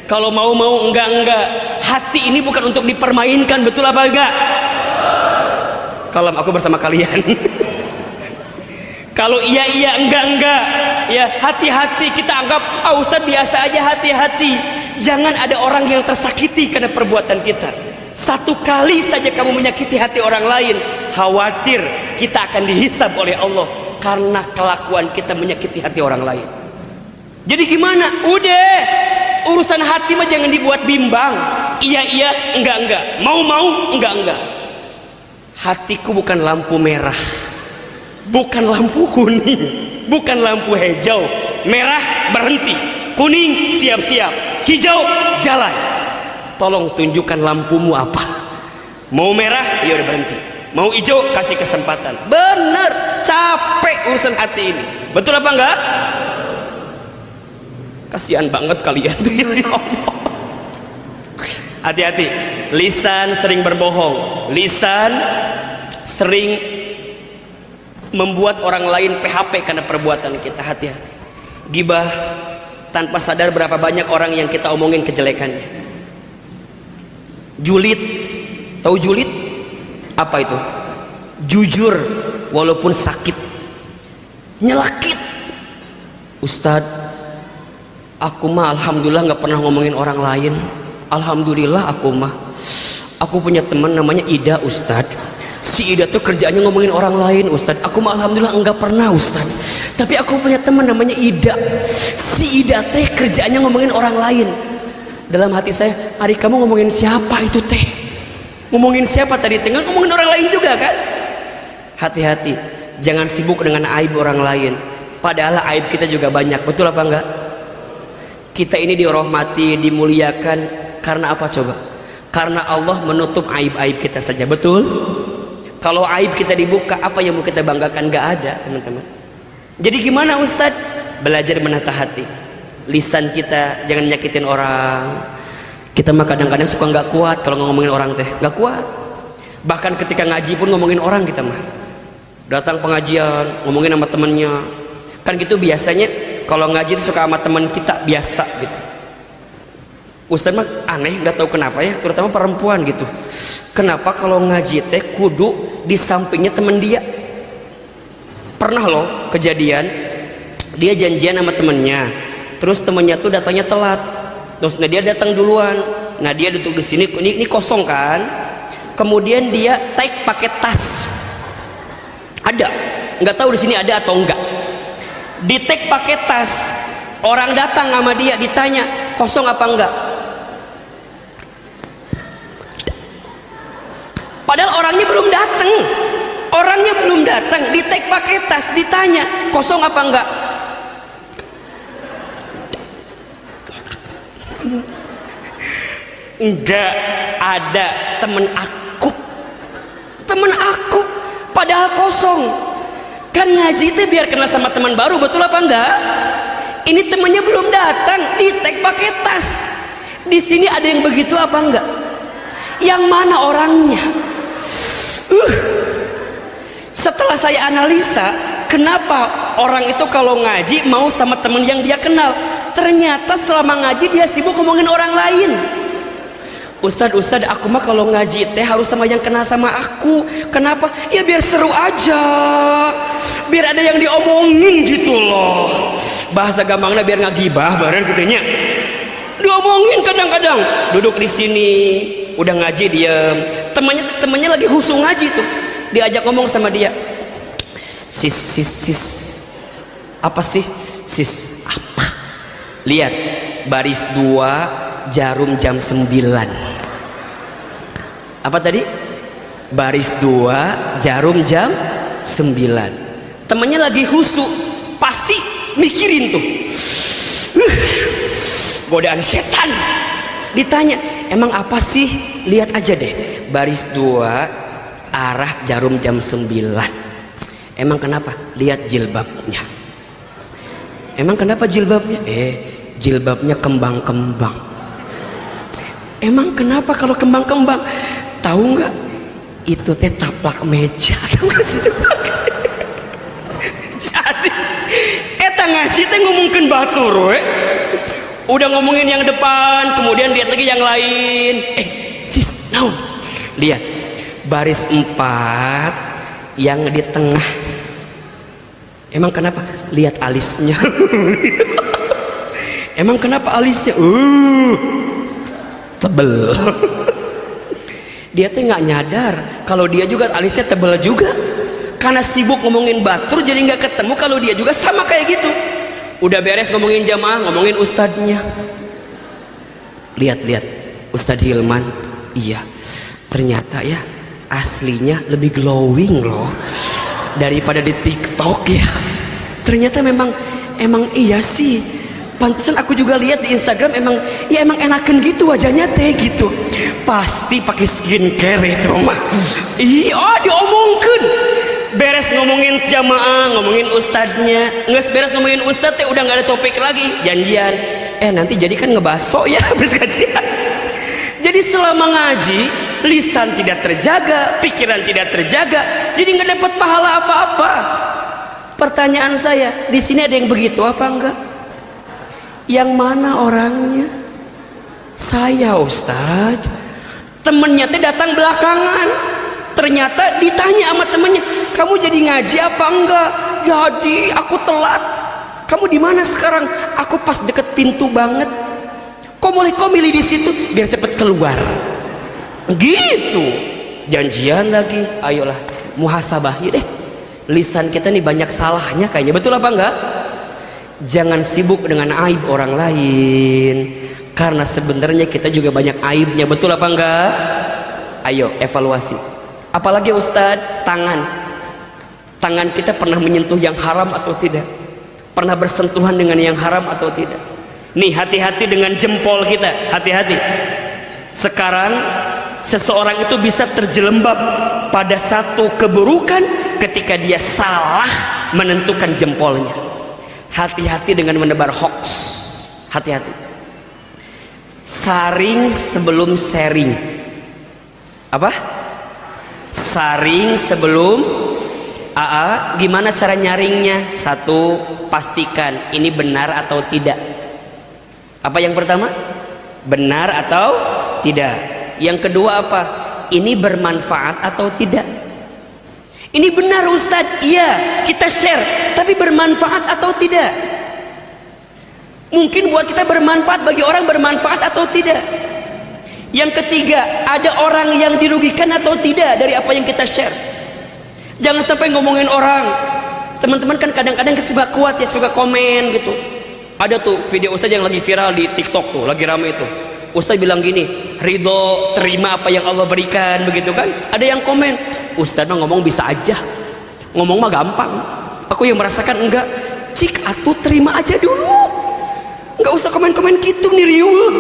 Speaker 1: Kalau mau enggak. Hati ini bukan untuk dipermainkan, betul apa enggak? Kalau aku bersama kalian. Kalau iya enggak. Ya, hati-hati, kita anggap Ustaz biasa aja, hati-hati. Jangan ada orang yang tersakiti karena perbuatan kita. Satu kali saja kamu menyakiti hati orang lain, khawatir kita akan dihisab oleh Allah karena kelakuan kita menyakiti hati orang lain. Jadi gimana? Udah, urusan hati mah jangan dibuat bimbang. Iya, enggak. Mau, enggak. Hatiku bukan lampu merah, bukan lampu kuning, bukan lampu hijau. Merah berhenti, kuning siap-siap, hijau jalan. Tolong tunjukkan lampumu apa. Mau merah, ya udah berhenti. Mau hijau, kasih kesempatan. Bener, capek urusan hati ini. Betul apa enggak? Kasihan banget kalian tuh ya Allah. Hati-hati, lisan sering berbohong, lisan sering membuat orang lain PHP karena perbuatan kita. Hati-hati. Gibah, tanpa sadar berapa banyak orang yang kita omongin kejelekannya. Julid, tahu julid? Apa itu? Jujur walaupun sakit. Nyelakit. Ustadz, aku mah alhamdulillah gak pernah ngomongin orang lain. Alhamdulillah aku punya teman namanya Ida Ustadz. Si Ida tuh kerjaannya ngomongin orang lain Ustadz. Aku mah alhamdulillah enggak pernah Ustadz. Tapi aku punya teman namanya Ida. Si Ida teh kerjaannya ngomongin orang lain. Dalam hati saya, hari kamu ngomongin siapa itu teh? Ngomongin siapa tadi? Tinggal ngomongin orang lain juga kan? Hati-hati, jangan sibuk dengan aib orang lain. Padahal aib kita juga banyak. Betul apa enggak? Kita ini dirahmati, dimuliakan karena apa coba? Karena Allah menutup aib-aib kita saja. Betul? Kalau aib kita dibuka, apa yang mau kita banggakan? Gak ada, teman-teman. Jadi gimana Ustadz? Belajar menata hati. Lisan kita jangan nyakitin orang. Kita mah kadang-kadang suka gak kuat kalau ngomongin orang teh. Gak kuat. Bahkan ketika ngaji pun ngomongin orang kita mah. Datang pengajian, ngomongin sama temennya. Kan gitu biasanya kalau ngaji itu suka sama teman kita, biasa gitu. Ustaz mah aneh, nggak tahu kenapa ya, terutama perempuan gitu. Kenapa kalau ngaji teh kudu di sampingnya teman dia? Pernah loh kejadian, dia janjian sama temennya, terus temennya tuh datangnya telat, terus dia datang duluan, nah dia duduk di sini, ini kosong kan, kemudian dia take pakai tas, ada, nggak tahu di sini ada atau enggak, di take pakai tas, orang datang sama dia ditanya kosong apa enggak. Padahal orangnya belum datang, di tag pakai tas, ditanya kosong apa enggak. Enggak ada temen aku, padahal kosong. Kan ngaji itu biar kenal sama teman baru, betul apa enggak? Ini temennya belum datang, di tag pakai tas. Di sini ada yang begitu apa enggak? Yang mana orangnya? Setelah saya analisa, kenapa orang itu kalau ngaji mau sama teman yang dia kenal? Ternyata selama ngaji dia sibuk ngomongin orang lain. Ustad, aku mah kalau ngaji teh harus sama yang kenal sama aku. Kenapa? Ya biar seru aja, biar ada yang diomongin gitu loh. Bahasa gampangnya biar ngagibah bareng gitunya. Diomongin kadang-kadang. Duduk di sini, udah ngaji diem. Temannya lagi husu ngaji tuh. Diajak ngomong sama dia. Sis. Apa sih? Sis, apa? Lihat, baris 2, jarum jam 9. Apa tadi? Baris 2, jarum jam 9. Temannya lagi husu, pasti mikirin tuh. Godaan setan. Ditanya, emang apa sih? Lihat aja deh, baris 2, arah jarum jam 9. Emang kenapa? Lihat jilbabnya. Emang kenapa jilbabnya? Jilbabnya kembang-kembang. Emang kenapa kalau kembang-kembang? Tahu nggak? Itu teh taplak meja. Jadi, eta ngaji teh ngomongin batur, udah ngomongin yang depan, kemudian lihat lagi yang lain. Sis, naon? Lihat, baris 4 yang di tengah. Emang kenapa? Lihat alisnya. Emang kenapa alisnya? Tebel. Dia tuh nggak nyadar kalau dia juga alisnya tebel juga. Karena sibuk ngomongin batur jadi nggak ketemu kalau dia juga sama kayak gitu. Udah beres ngomongin jamaah, ngomongin ustadznya. Lihat Ustadz Hilman. Iya, ternyata ya aslinya lebih glowing loh daripada di TikTok ya. Ternyata memang iya sih. Pantesan aku juga lihat di Instagram emang enakan gitu wajahnya teh gitu. Pasti pakai skincare itu mah. Diomongkan. Beres ngomongin jamaah, ngomongin ustadznya, nggak beres ngomongin ustadz teh udah nggak ada topik lagi. Janjian. Nanti jadi kan ngebaso ya habis kajian. Jadi selama ngaji, lisan tidak terjaga, pikiran tidak terjaga, jadi nggak dapat pahala apa-apa. Pertanyaan saya, di sini ada yang begitu apa enggak? Yang mana orangnya? Saya, Ustadz. Temennya teh datang belakangan. Ternyata ditanya sama temennya, kamu jadi ngaji apa enggak? Jadi aku telat. Kamu di mana sekarang? Aku pas deket pintu banget. Kok milih di situ biar cepet keluar. Gitu. Janjian lagi. Ayolah, muhasabahi deh. Lisan kita nih banyak salahnya kayaknya. Betul apa enggak? Jangan sibuk dengan aib orang lain, karena sebenarnya kita juga banyak aibnya. Betul apa enggak? Ayo evaluasi. Apalagi Ustadz, tangan kita pernah menyentuh yang haram atau tidak? Pernah bersentuhan dengan yang haram atau tidak? Nih, hati-hati dengan jempol kita. Hati-hati. Sekarang seseorang itu bisa terjelembab pada satu keburukan ketika dia salah menentukan jempolnya. Hati-hati dengan menebar hoax. Hati-hati. Saring sebelum sharing. Apa? Saring sebelum gimana cara nyaringnya? Satu, pastikan ini benar atau tidak. Apa yang pertama? Benar atau tidak. Yang kedua apa? Ini bermanfaat atau tidak. Ini benar Ustadz, iya kita share, tapi bermanfaat atau tidak? Mungkin buat kita bermanfaat, bagi orang bermanfaat atau tidak? Yang ketiga, ada orang yang dirugikan atau tidak dari apa yang kita share? Jangan sampai ngomongin orang. Teman-teman kan kadang-kadang kita suka kuat ya, suka komen gitu. Ada tuh video Ustadz yang lagi viral di TikTok tuh, lagi rame itu. Ustadz bilang gini, ridho, terima apa yang Allah berikan, begitu kan? Ada yang komen, Ustadz mah ngomong bisa aja, ngomong mah gampang. Aku yang merasakan enggak. Cik, atuh terima aja dulu, nggak usah komen-komen gitu nih riuh.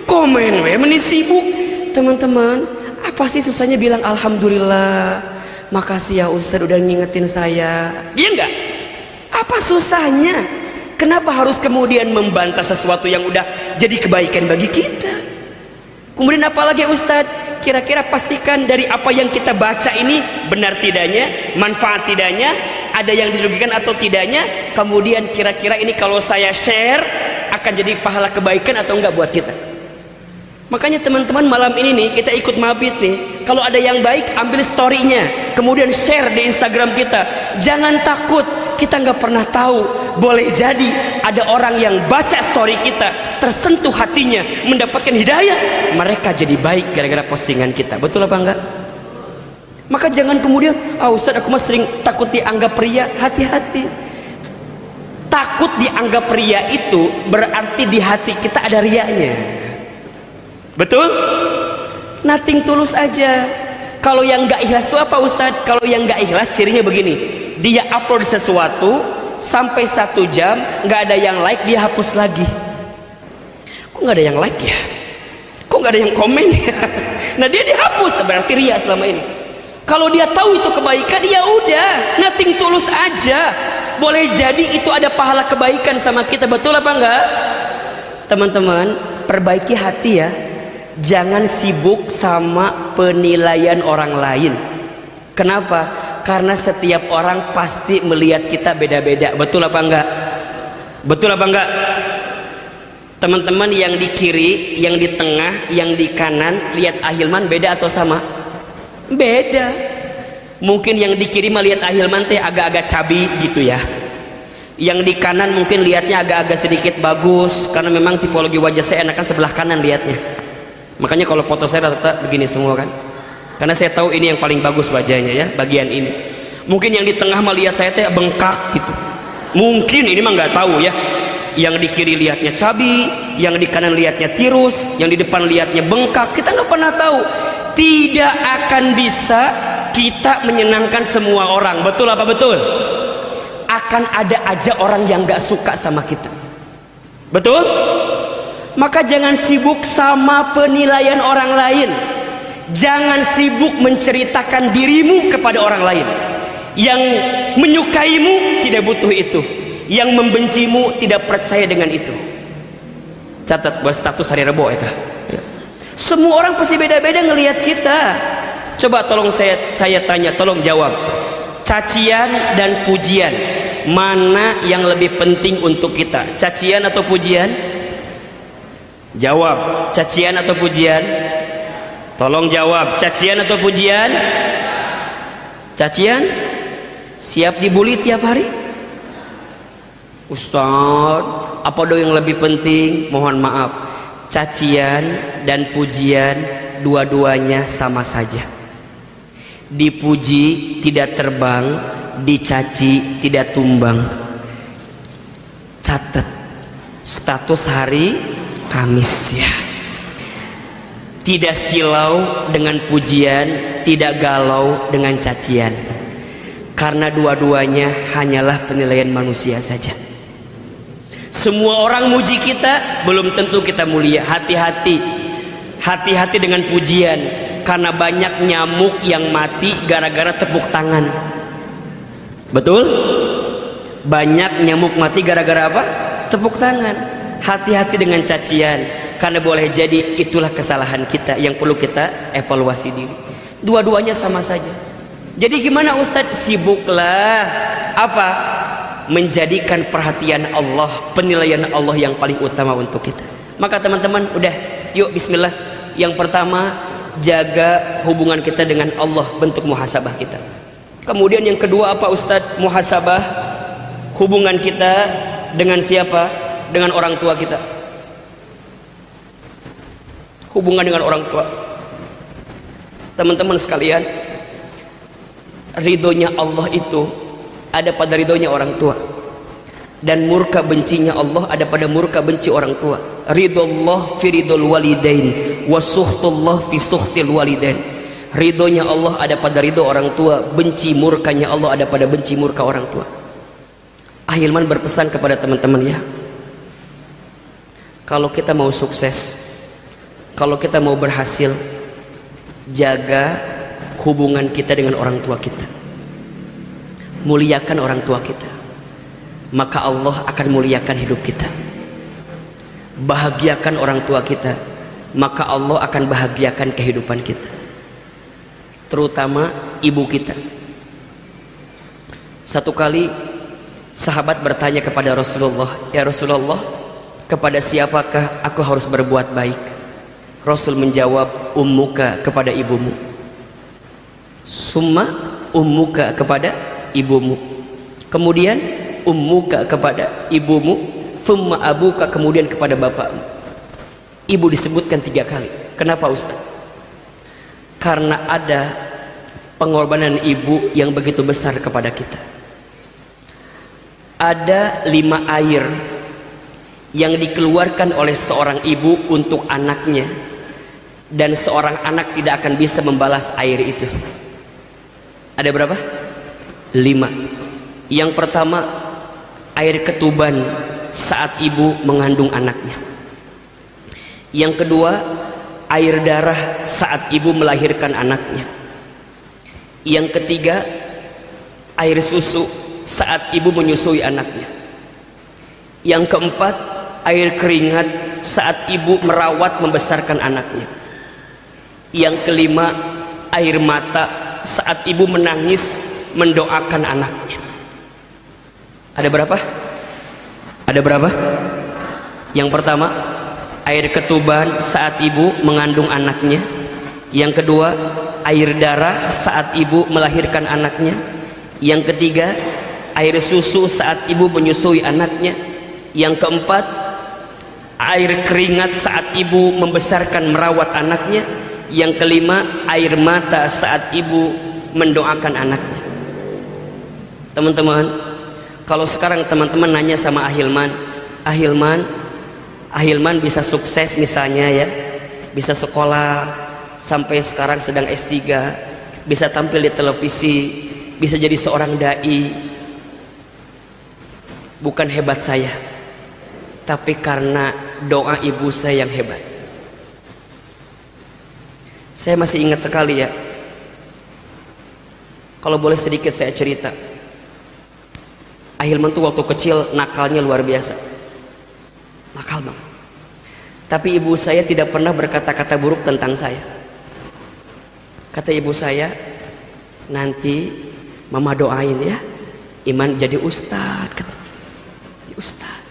Speaker 1: Komen meni sibuk. Teman-teman, apa sih susahnya bilang alhamdulillah, makasih ya Ustadz udah ngingetin saya. Iya enggak? Apa susahnya? Kenapa harus kemudian membantah sesuatu yang udah jadi kebaikan bagi kita? Kemudian apalagi Ustadz, kira-kira pastikan dari apa yang kita baca ini benar tidaknya, manfaat tidaknya, ada yang dirugikan atau tidaknya. Kemudian kira-kira ini kalau saya share akan jadi pahala kebaikan atau enggak buat kita. Makanya teman-teman, malam ini nih kita ikut mabit nih, kalau ada yang baik ambil story-nya, kemudian share di Instagram kita. Jangan takut, kita nggak pernah tahu, boleh jadi ada orang yang baca story kita, tersentuh hatinya, mendapatkan hidayah, mereka jadi baik gara-gara postingan kita. Betul apa enggak? Maka jangan kemudian, Ustaz aku mah sering takut dianggap pria. Hati-hati, takut dianggap pria itu berarti di hati kita ada riaknya. Betul? Nothing tulus aja. Kalau yang nggak ikhlas itu apa Ustadz? Kalau yang nggak ikhlas cirinya begini, dia upload sesuatu sampai 1 jam nggak ada yang like, dia hapus lagi. Kok nggak ada yang like ya? Kok nggak ada yang komen ya? Nah dia dihapus, berarti ria selama ini. Kalau dia tahu itu kebaikan, ya udah, nothing tulus aja. Boleh jadi itu ada pahala kebaikan sama kita. Betul apa enggak? Teman-teman, perbaiki hati ya. Jangan sibuk sama penilaian orang lain. Kenapa? Karena setiap orang pasti melihat kita beda-beda. Betul apa enggak? Betul apa enggak? Teman-teman yang di kiri, yang di tengah, yang di kanan lihat Ahilman beda atau sama? Beda. Mungkin yang di kiri melihat Ahilman teh agak-agak cabi gitu ya. Yang di kanan mungkin lihatnya agak-agak sedikit bagus, karena memang tipologi wajah saya enakan sebelah kanan lihatnya. Makanya kalau foto saya rata-rata begini semua kan, karena saya tahu ini yang paling bagus wajahnya ya, bagian ini. Mungkin yang di tengah melihat saya teh bengkak gitu, mungkin ini mah nggak tahu ya. Yang di kiri lihatnya cabi, yang di kanan lihatnya tirus, yang di depan lihatnya bengkak. Kita nggak pernah tahu. Tidak akan bisa kita menyenangkan semua orang. Betul apa betul? Akan ada aja orang yang nggak suka sama kita. Betul? Maka jangan sibuk sama penilaian orang lain. Jangan sibuk menceritakan dirimu kepada orang lain. Yang menyukaimu tidak butuh itu, yang membencimu tidak percaya dengan itu. Catat buat status hari Rebo itu. Semua orang pasti beda-beda ngelihat kita. Coba tolong saya tanya, tolong jawab. Cacian dan pujian, mana yang lebih penting untuk kita? Cacian atau pujian? Jawab, cacian atau pujian? Tolong jawab, cacian atau pujian? Cacian? Siap dibully tiap hari? Ustaz, apa dong yang lebih penting? Mohon maaf, cacian dan pujian dua-duanya sama saja. Dipuji tidak terbang, dicaci tidak tumbang. Catat status hari Kamis ya. Tidak silau dengan pujian, tidak galau dengan cacian. Karena dua-duanya hanyalah penilaian manusia saja. Semua orang muji kita, belum tentu kita mulia. Hati-hati, hati-hati dengan pujian, karena banyak nyamuk yang mati gara-gara tepuk tangan. Betul? Banyak nyamuk mati gara-gara apa? Tepuk tangan. Hati-hati dengan cacian, karena boleh jadi itulah kesalahan kita yang perlu kita evaluasi diri. Dua-duanya sama saja. Jadi gimana Ustadz? Sibuklah apa? Menjadikan perhatian Allah, penilaian Allah yang paling utama untuk kita. Maka teman-teman, udah yuk bismillah. Yang pertama, jaga hubungan kita dengan Allah, bentuk muhasabah kita. Kemudian yang kedua apa Ustadz? Muhasabah hubungan kita dengan siapa? Dengan orang tua kita. Hubungan dengan orang tua. Teman-teman sekalian, ridhonya Allah itu ada pada ridhonya orang tua, dan murka bencinya Allah ada pada murka benci orang tua. Ridhollah fi ridhol walidain wa suhtullah fi suhtil walidain. Ridhonya Allah ada pada ridho orang tua, benci murkanya Allah ada pada benci murka orang tua. Ahilman berpesan kepada teman-teman ya, kalau kita mau sukses, kalau kita mau berhasil, jaga hubungan kita dengan orang tua kita. Muliakan orang tua kita, maka Allah akan muliakan hidup kita. Bahagiakan orang tua kita, maka Allah akan bahagiakan kehidupan kita. Terutama ibu kita. Satu kali sahabat bertanya kepada Rasulullah, ya Rasulullah, kepada siapakah aku harus berbuat baik? Rasul menjawab, ummuka, kepada ibumu. Summa ummuka, kepada ibumu. Kemudian ummuka, kepada ibumu. Thumma abuka, kemudian kepada bapakmu. Ibu disebutkan 3 kali. Kenapa Ustaz? Karena ada pengorbanan ibu yang begitu besar kepada kita. Ada 5 air yang dikeluarkan oleh seorang ibu untuk anaknya, dan seorang anak tidak akan bisa membalas air itu. Ada berapa? 5. Yang pertama, air ketuban saat ibu mengandung anaknya. Yang kedua, air darah saat ibu melahirkan anaknya. Yang ketiga, air susu saat ibu menyusui anaknya. Yang keempat, air keringat saat ibu merawat membesarkan anaknya. Yang kelima, air mata saat ibu menangis mendoakan anaknya. Ada berapa? Ada berapa? Yang pertama, air ketuban saat ibu mengandung anaknya. Yang kedua, air darah saat ibu melahirkan anaknya. Yang ketiga, air susu saat ibu menyusui anaknya. Yang keempat, air keringat saat ibu membesarkan merawat anaknya. Yang kelima, air mata saat ibu mendoakan anaknya. Teman-teman, kalau sekarang teman-teman nanya sama Ahilman, Ahilman bisa sukses misalnya ya, bisa sekolah sampai sekarang sedang S3, bisa tampil di televisi, bisa jadi seorang dai. Bukan hebat saya, tapi karena doa ibu saya yang hebat. Saya masih ingat sekali ya, kalau boleh sedikit saya cerita. Ahilman tuh waktu kecil nakalnya luar biasa, nakal banget. Tapi ibu saya tidak pernah berkata-kata buruk tentang saya. Kata ibu saya, nanti mama doain ya, Iman jadi ustadz. Kata ustadz.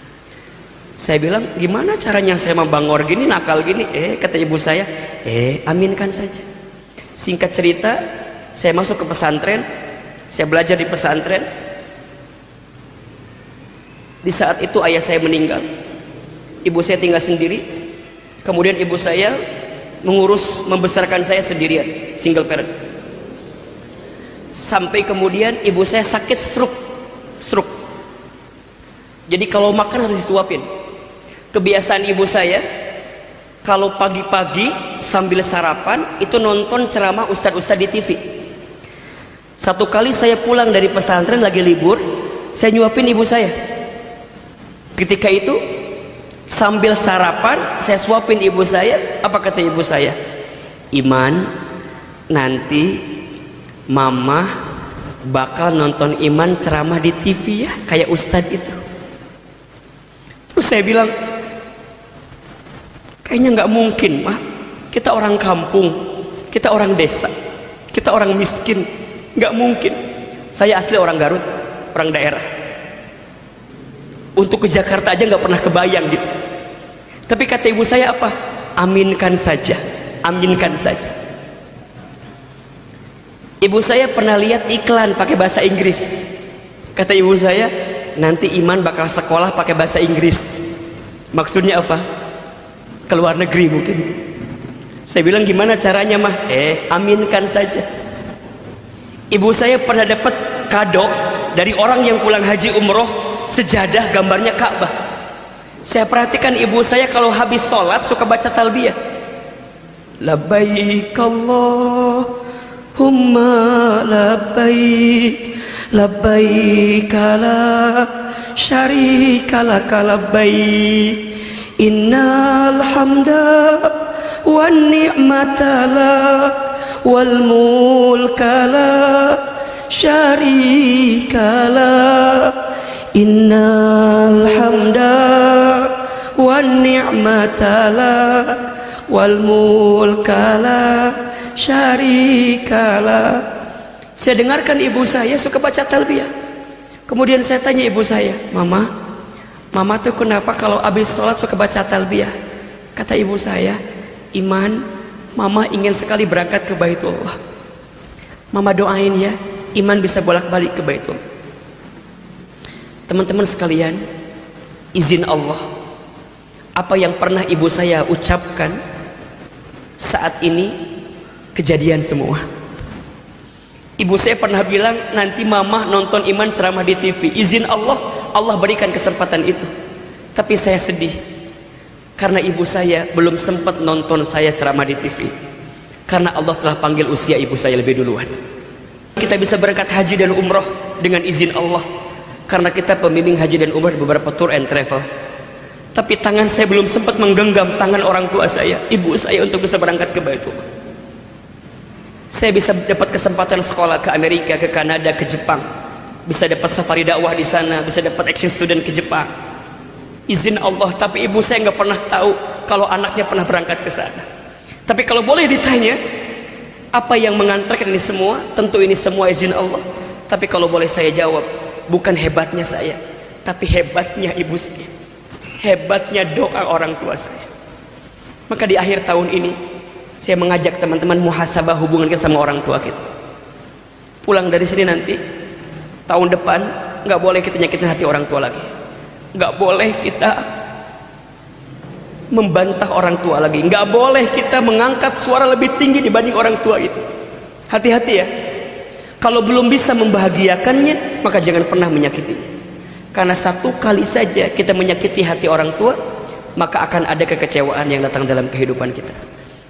Speaker 1: Saya bilang, gimana caranya saya membangor gini, nakal gini? Kata ibu saya, aminkan saja. Singkat cerita, saya masuk ke pesantren, saya belajar di pesantren. Di saat itu ayah saya meninggal, ibu saya tinggal sendiri. Kemudian ibu saya mengurus membesarkan saya sendirian, single parent. Sampai kemudian ibu saya sakit stroke. Jadi kalau makan harus disuapin. Kebiasaan ibu saya, kalau pagi-pagi sambil sarapan itu nonton ceramah ustadz-ustadz di TV. Satu kali saya pulang dari pesantren lagi libur, saya nyuapin ibu saya. Ketika itu sambil sarapan saya suapin ibu saya. Apa kata ibu saya? Iman, nanti mama bakal nonton Iman ceramah di TV ya, kayak ustadz itu. Terus saya bilang, kayaknya nggak mungkin mah, kita orang kampung, kita orang desa, kita orang miskin, nggak mungkin. Saya asli orang Garut, orang daerah. Untuk ke Jakarta aja nggak pernah kebayang gitu. Tapi kata ibu saya apa? Aminkan saja, aminkan saja. Ibu saya pernah lihat iklan pakai bahasa Inggris. Kata ibu saya, nanti Iman bakal sekolah pakai bahasa Inggris. Maksudnya apa? Ke luar negeri mungkin. Saya bilang, gimana caranya mah? Aminkan saja. Ibu saya pernah dapat kado dari orang yang pulang haji umroh, sejadah gambarnya Ka'bah. Saya perhatikan ibu saya kalau habis sholat suka baca talbiyah. Labbaik Allahumma labbaik, labbaik la syarika laka labbaik, innal hamda wan ni'mata lak wal mulka la syarika lak, innal hamda wan ni'mata lak wal mulka la syarika lak. Saya dengarkan ibu saya suka baca talbiyah. Kemudian saya tanya ibu saya, Mama, Mama tuh kenapa kalau habis sholat suka baca talbiyah? Kata ibu saya, Iman, Mama ingin sekali berangkat ke Baitullah. Mama doain ya, Iman bisa bolak-balik ke Baitullah. Teman-teman sekalian, izin Allah, apa yang pernah ibu saya ucapkan saat ini kejadian semua. Ibu saya pernah bilang, nanti Mama nonton Iman ceramah di TV. Izin Allah, Allah berikan kesempatan itu. Tapi saya sedih karena ibu saya belum sempat nonton saya ceramah di TV, karena Allah telah panggil usia ibu saya lebih duluan. Kita bisa berangkat haji dan umroh dengan izin Allah, karena kita pembimbing haji dan umroh di beberapa tour and travel. Tapi tangan saya belum sempat menggenggam tangan orang tua saya, ibu saya, untuk bisa berangkat ke Baitullah. Saya bisa dapat kesempatan sekolah ke Amerika, ke Kanada, ke Jepang, bisa dapat safari dakwah di sana, bisa dapat exchange student ke Jepang. Izin Allah. Tapi ibu saya nggak pernah tahu kalau anaknya pernah berangkat ke sana. Tapi kalau boleh ditanya, apa yang mengantarkan ini semua? Tentu ini semua izin Allah. Tapi kalau boleh saya jawab, bukan hebatnya saya, tapi hebatnya ibu saya, hebatnya doa orang tua saya. Maka di akhir tahun ini, saya mengajak teman-teman muhasabah hubungan kita sama orang tua kita. Pulang dari sini nanti, tahun depan nggak boleh kita nyakitin hati orang tua lagi, nggak boleh kita membantah orang tua lagi, nggak boleh kita mengangkat suara lebih tinggi dibanding orang tua itu. Hati-hati ya, kalau belum bisa membahagiakannya, maka jangan pernah menyakitinya. Karena satu kali saja kita menyakiti hati orang tua, maka akan ada kekecewaan yang datang dalam kehidupan kita.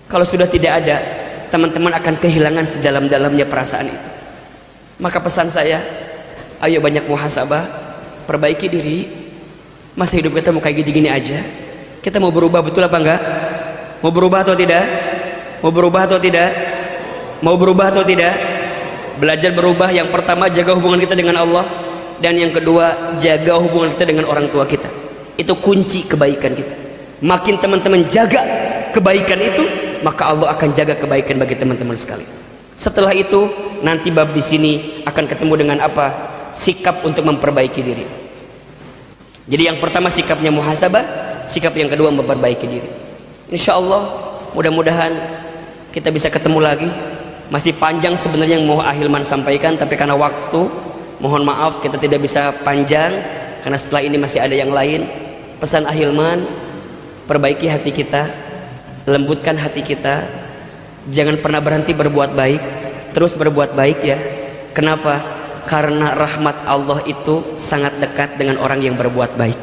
Speaker 1: Kalau sudah tidak ada, teman-teman akan kehilangan sedalam-dalamnya perasaan itu. Maka pesan saya, ayo banyak muhasabah, perbaiki diri. Masa hidup kita mau kayak gini-gini aja? Kita mau berubah betul apa enggak? Mau berubah atau tidak? Mau berubah atau tidak? Mau berubah atau tidak? Belajar berubah. Yang pertama, jaga hubungan kita dengan Allah. Dan yang kedua, jaga hubungan kita dengan orang tua kita. Itu kunci kebaikan kita. Makin teman-teman jaga kebaikan itu, maka Allah akan jaga kebaikan bagi teman-teman sekali. Setelah itu, nanti bab di sini akan ketemu dengan apa? Sikap untuk memperbaiki diri. Jadi yang pertama sikapnya muhasabah, sikap yang kedua memperbaiki diri. Insya Allah, mudah-mudahan kita bisa ketemu lagi. Masih panjang sebenarnya yang mau Ahilman sampaikan, tapi karena waktu, mohon maaf kita tidak bisa panjang, karena setelah ini masih ada yang lain. Pesan Ahilman, perbaiki hati kita, lembutkan hati kita, jangan pernah berhenti berbuat baik, terus berbuat baik ya. Kenapa? Karena rahmat Allah itu sangat dekat dengan orang yang berbuat baik.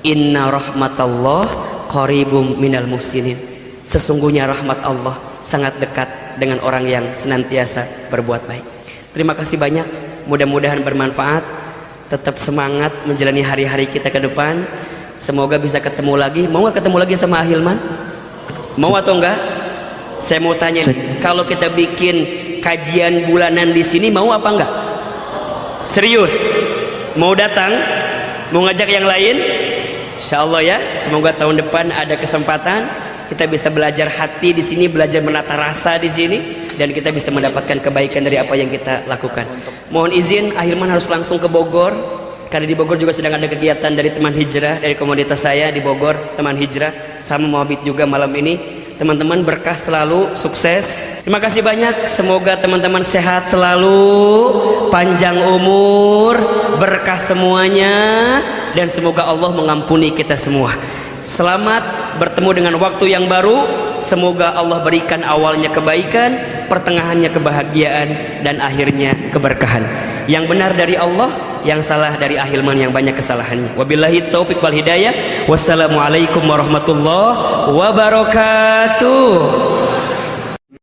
Speaker 1: Inna rahmatallah qaribum minal muhsinin. Sesungguhnya rahmat Allah sangat dekat dengan orang yang senantiasa berbuat baik. Terima kasih banyak, mudah-mudahan bermanfaat. Tetap semangat menjalani hari-hari kita ke depan. Semoga bisa ketemu lagi. Mau gak ketemu lagi sama Ahilman? Mau atau enggak? Saya mau tanya, kalau kita bikin kajian bulanan di sini, mau apa enggak? Serius? Mau datang? Mau ngajak yang lain? Insya Allah ya. Semoga tahun depan ada kesempatan kita bisa belajar hati di sini, belajar menata rasa di sini, dan kita bisa mendapatkan kebaikan dari apa yang kita lakukan. Mohon izin, Ahilman harus langsung ke Bogor, karena di Bogor juga sedang ada kegiatan dari teman hijrah, dari komunitas saya di Bogor, teman hijrah, sama Muhabit juga malam ini. Teman-teman berkah selalu, sukses. Terima kasih banyak. Semoga teman-teman sehat selalu, panjang umur, berkah semuanya, dan semoga Allah mengampuni kita semua. Selamat bertemu dengan waktu yang baru. Semoga Allah berikan awalnya kebaikan, pertengahannya kebahagiaan, dan akhirnya keberkahan. Yang benar dari Allah, yang salah dari Ahilman yang banyak kesalahannya. Wabillahi taufiq wal hidayah. Wassalamualaikum warahmatullahi wabarakatuh.